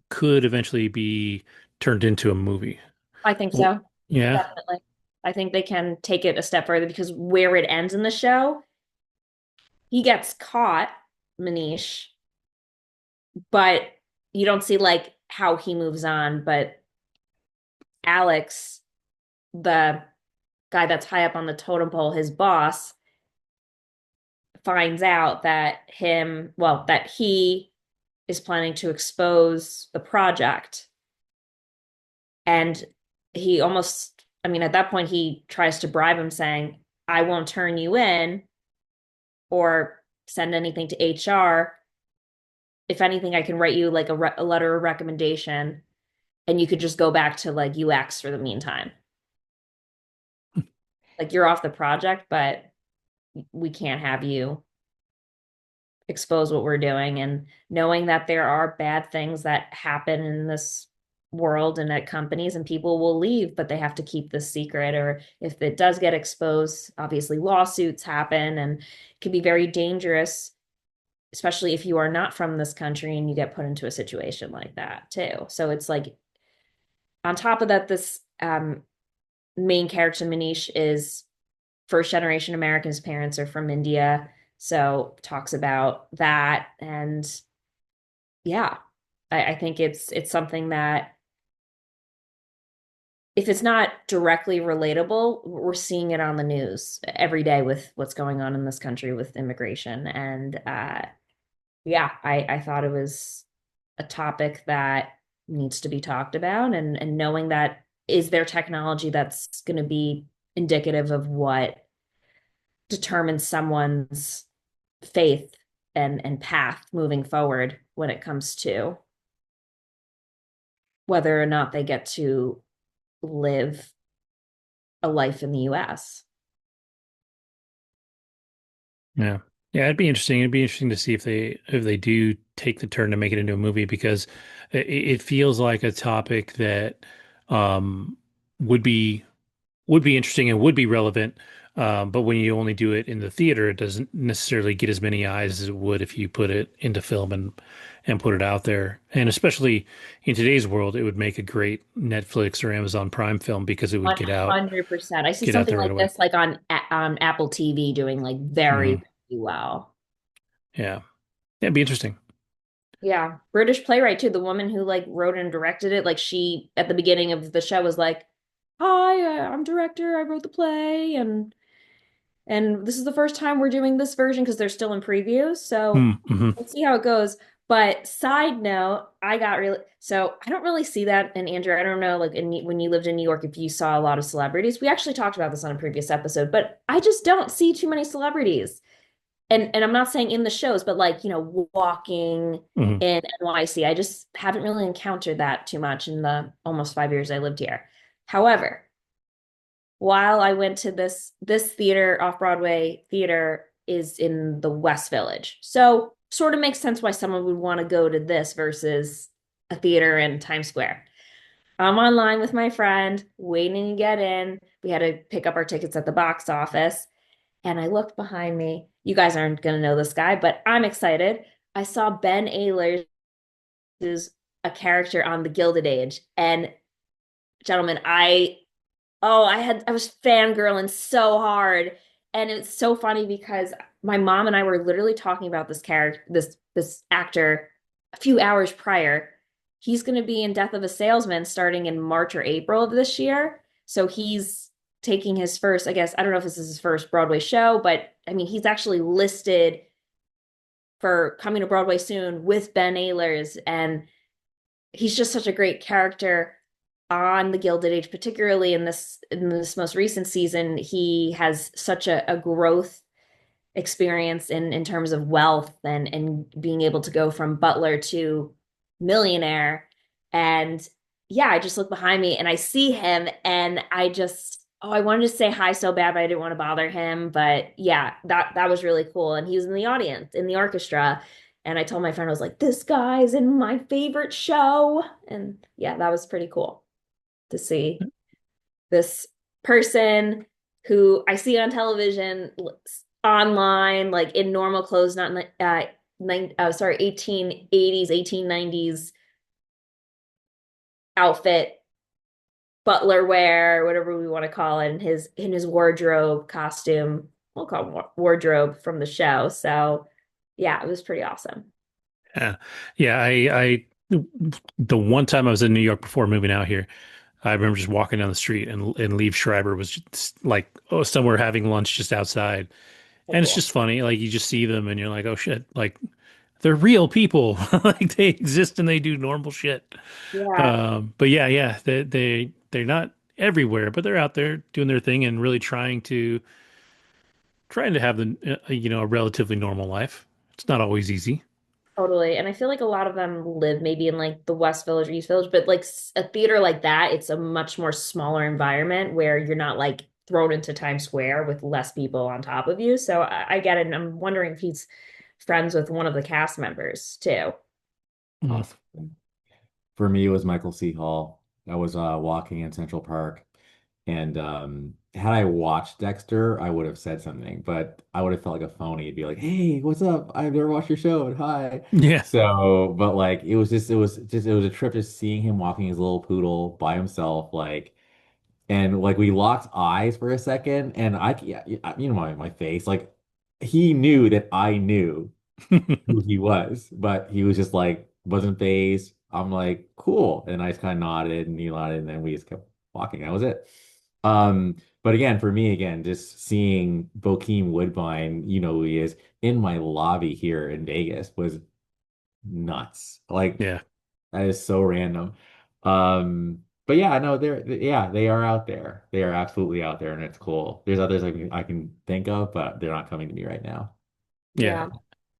could eventually be turned into a movie? I think Well, so, yeah. definitely. I think they can take it a step further because where it ends in the show, he gets caught, Manish, but you don't see like how he moves on. But Alex, the guy that's high up on the totem pole, his boss, finds out that that he is planning to expose the project. And he almost, I mean, at that point, he tries to bribe him, saying, I won't turn you in or send anything to HR. If anything, I can write you like a letter of recommendation, and you could just go back to like UX for the meantime. Like you're off the project, but we can't have you expose what we're doing. And knowing that there are bad things that happen in this world and at companies, and people will leave, but they have to keep this secret. Or if it does get exposed, obviously lawsuits happen, and it can be very dangerous, especially if you are not from this country and you get put into a situation like that too. So it's like, on top of that, this main character Manish is first generation American. His parents are from India, so talks about that. And yeah, I think it's something that if it's not directly relatable, we're seeing it on the news every day with what's going on in this country with immigration. And yeah, I thought it was a topic that needs to be talked about. And knowing that, is there technology that's going to be indicative of what determines someone's faith and path moving forward when it comes to whether or not they get to live a life in the US. Yeah. Yeah, it'd be interesting. It'd be interesting to see if they do take the turn to make it into a movie because it feels like a topic that um would be would be interesting and would be relevant. But when you only do it in the theater, it doesn't necessarily get as many eyes as it would if you put it into film and put it out there. And especially in today's world, it would make a great Netflix or Amazon Prime film because it would 100%. I see get out something there right like away. this like on Apple TV doing like very, Hmm. very well. Yeah. Yeah, it'd be interesting. Yeah, British playwright too. The woman who like wrote and directed it, like she at the beginning of the show was like, "Hi, I'm director. I wrote the play, and this is the first time we're doing this version because they're still in previews. So Mm-hmm. we'll see how it goes." But side note, I got really so I don't really see that in Andrew. I don't know, like when you lived in New York, if you saw a lot of celebrities. We actually talked about this on a previous episode, but I just don't see too many celebrities. And I'm not saying in the shows, but like, walking Hmm. in NYC. I just haven't really encountered that too much in the almost 5 years I lived here. However, while I went to this theater, off-Broadway theater is in the West Village. So sort of makes sense why someone would want to go to this versus a theater in Times Square. I'm online with my friend, waiting to get in. We had to pick up our tickets at the box office. And I looked behind me. You guys aren't going to know this guy, but I'm excited. I saw Ben Ehlers is a character on The Gilded Age. And gentlemen, I was fangirling so hard. And it's so funny because my mom and I were literally talking about this character, this actor a few hours prior. He's going to be in Death of a Salesman starting in March or April of this year. So he's taking his first, I guess, I don't know if this is his first Broadway show, but I mean, he's actually listed for coming to Broadway soon with Ben Ehlers. And he's just such a great character on the Gilded Age, particularly in this most recent season. He has such a growth experience in terms of wealth and being able to go from butler to millionaire. And yeah, I just look behind me and I see him and I wanted to say hi so bad, but I didn't want to bother him. But yeah, that was really cool. And he was in the audience, in the orchestra. And I told my friend, I was like, this guy's in my favorite show. And yeah, that was pretty cool to see this person who I see on television, online, like in normal clothes, not in the 1880s, 1890s outfit, butler wear, whatever we want to call it, in his wardrobe costume. We'll call it wardrobe from the show. So yeah, it was pretty awesome. Yeah. Yeah. The one time I was in New York before moving out here, I remember just walking down the street and Liev Schreiber was just like, oh, somewhere having lunch just outside. So And it's cool. just funny. Like you just see them and you're like, oh shit, like they're real people. Like they exist and they do normal shit. Yeah, But yeah, yeah, they're not everywhere, but they're out there doing their thing and really trying to have a relatively normal life. It's not always easy. totally. And I feel like a lot of them live maybe in like the West Village or East Village, but like a theater like that, it's a much more smaller environment where you're not like thrown into Times Square with less people on top of you. So I get it. And I'm wondering if he's friends with one of the cast members too. Mm. Awesome. For me, it was Michael C. Hall. I was walking in Central Park, and had I watched Dexter, I would have said something, but I would have felt like a phony. It'd be like, "Hey, what's up? I've never watched your show, and hi." Yeah. So, but like, it was a trip just seeing him walking his little poodle by himself, like, and like we locked eyes for a second, and yeah, you know my face, like, he knew that I knew who he was, but he was just like wasn't phased. I'm like, cool. And I just kind of nodded and he nodded, and then we just kept walking. That was it. But again, for me, again, just seeing Bokeem Woodbine, you know who he is, in my lobby here in Vegas was nuts. Like Yeah. that is so random. But yeah, no, yeah, they are out there. They are absolutely out there, and it's cool. There's others I can think of, but they're not coming to me right now. Yeah. Yeah.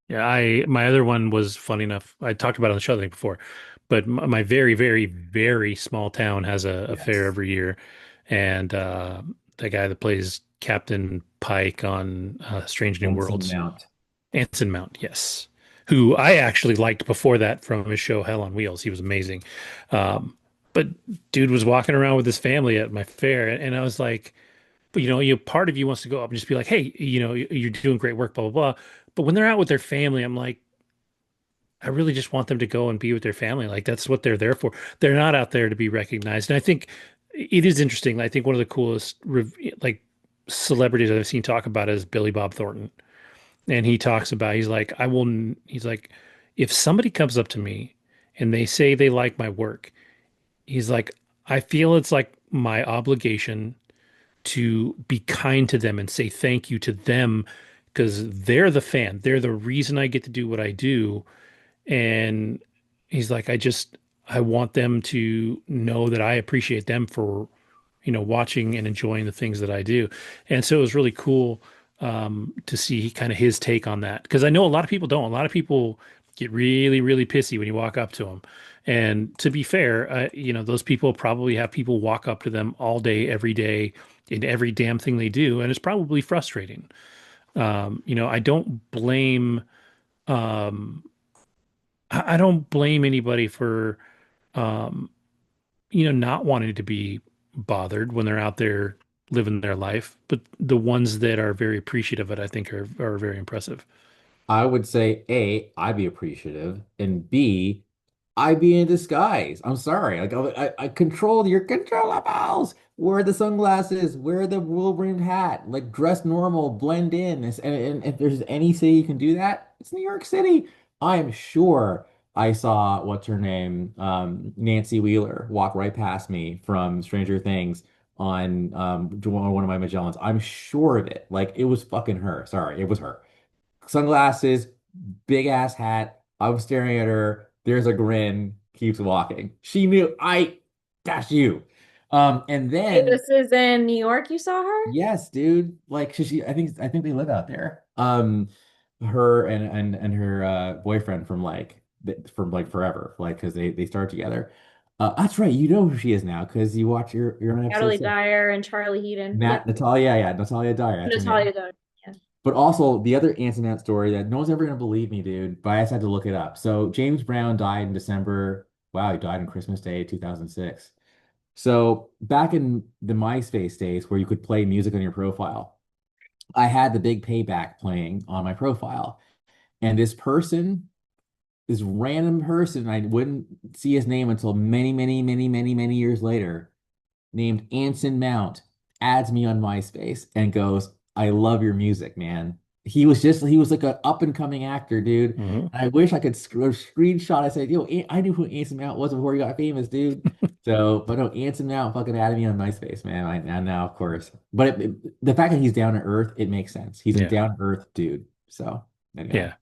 Yeah, my other one was funny enough. I talked about it on the show I think before, but my very, very, very small town has a fair Yes. every year, and the guy that plays Captain Pike on Strange New Ensign Worlds, Mount. Anson Mount, yes, who I actually liked before that from his show Hell on Wheels. He was amazing, um, but dude was walking around with his family at my fair, and I was like. But part of you wants to go up and just be like, "Hey, you're doing great work, blah blah blah." But when they're out with their family, I'm like, I really just want them to go and be with their family. Like that's what they're there for. They're not out there to be recognized. And I think it is interesting. I think one of the coolest like celebrities I've seen talk about is Billy Bob Thornton. And he talks about he's like, if somebody comes up to me and they say they like my work, he's like, I feel it's like my obligation to be kind to them and say thank you to them because they're the fan. They're the reason I get to do what I do. And he's like, I want them to know that I appreciate them for, watching and enjoying the things that I do. And so it was really cool to see kind of his take on that. Because I know a lot of people don't. A lot of people get really, really pissy when you walk up to them. And to be fair, those people probably have people walk up to them all day, every day, in every damn thing they do. And it's probably frustrating. I don't blame um, I don't blame anybody for um, not wanting to be bothered when they're out there, living their life, but the ones that are very appreciative of it, I think are very impressive. I would say A, I'd be appreciative, and B, I'd be in disguise. I'm sorry. Like I control your controllables. Wear the sunglasses, wear the wool-brimmed hat, like dress normal, blend in. And if there's any city you can do that, it's New York City. I am sure I saw what's her name, Nancy Wheeler walk right past me from Stranger Things on one of my Magellans. I'm sure of it. Like it was fucking her. Sorry, it was her. Sunglasses, big ass hat. I was staring at her. There's a grin, keeps walking. She knew that's you. And Hey, then this is in New York, you saw her? yes, dude. Like I think they live out there. Her and her boyfriend from like forever, like because they started together. That's right. You know who she is now because you're on episode Natalie 6. Dyer and Charlie Heaton. Yep. Natalia, yeah, Natalia Dyer. That's her name. Natalia Dyer. Yeah. But also the other Antoinette story that no one's ever gonna believe me, dude. But I just had to look it up. So James Brown died in December. Wow, he died on Christmas Day, 2006. So back in the MySpace days where you could play music on your profile, I had the big payback playing on my profile. And this random person, I wouldn't see his name until many, many, many, many, many years later, named Anson Mount, adds me on MySpace and goes, I love your music, man. He was like an up and coming actor, dude. Mhm. I wish I could screenshot. I said, yo, I knew who Anson Mount was before he got famous, dude. So, but no, Anson Mount fucking added me on MySpace, man. And now, of course, but the fact that he's down to earth, it makes sense. He's a Yeah. down to earth dude. So, anyway. Yeah.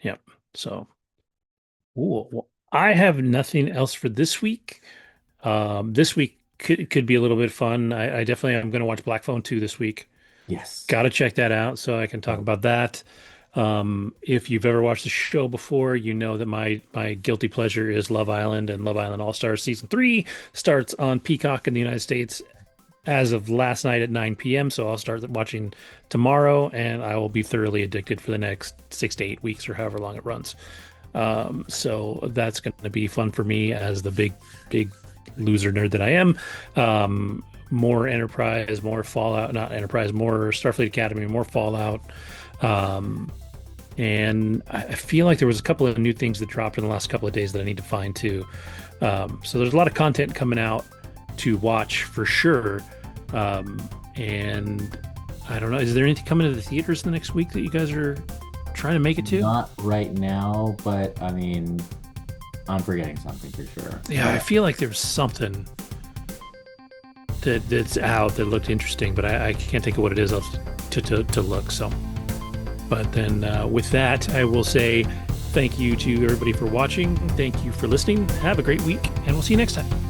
Yep. So, well, I have nothing else for this week. This week could be a little bit fun. I definitely am going to watch Black Phone 2 this week. Yes. Got to check that out so I can talk about that. If you've ever watched the show before, you know that my guilty pleasure is Love Island, and Love Island All Stars season 3 starts on Peacock in the United States as of last night at 9 p.m. So I'll start watching tomorrow, and I will be thoroughly addicted for the next 6 to 8 weeks or however long it runs. So that's going to be fun for me as the big loser nerd that I am. More Enterprise, more Fallout, not Enterprise, more Starfleet Academy, more Fallout. And I feel like there was a couple of new things that dropped in the last couple of days that I need to find too. So there's a lot of content coming out to watch for sure. And I don't know, is there anything coming to the theaters the next week that you guys are trying to make it to? Not right now, but I mean, I'm forgetting something for sure. Yeah, I feel like there's something that's out that looked interesting, but I can't think of what it is to look. So, but then with that, I will say thank you to everybody for watching. Thank you for listening. Have a great week, and we'll see you next time.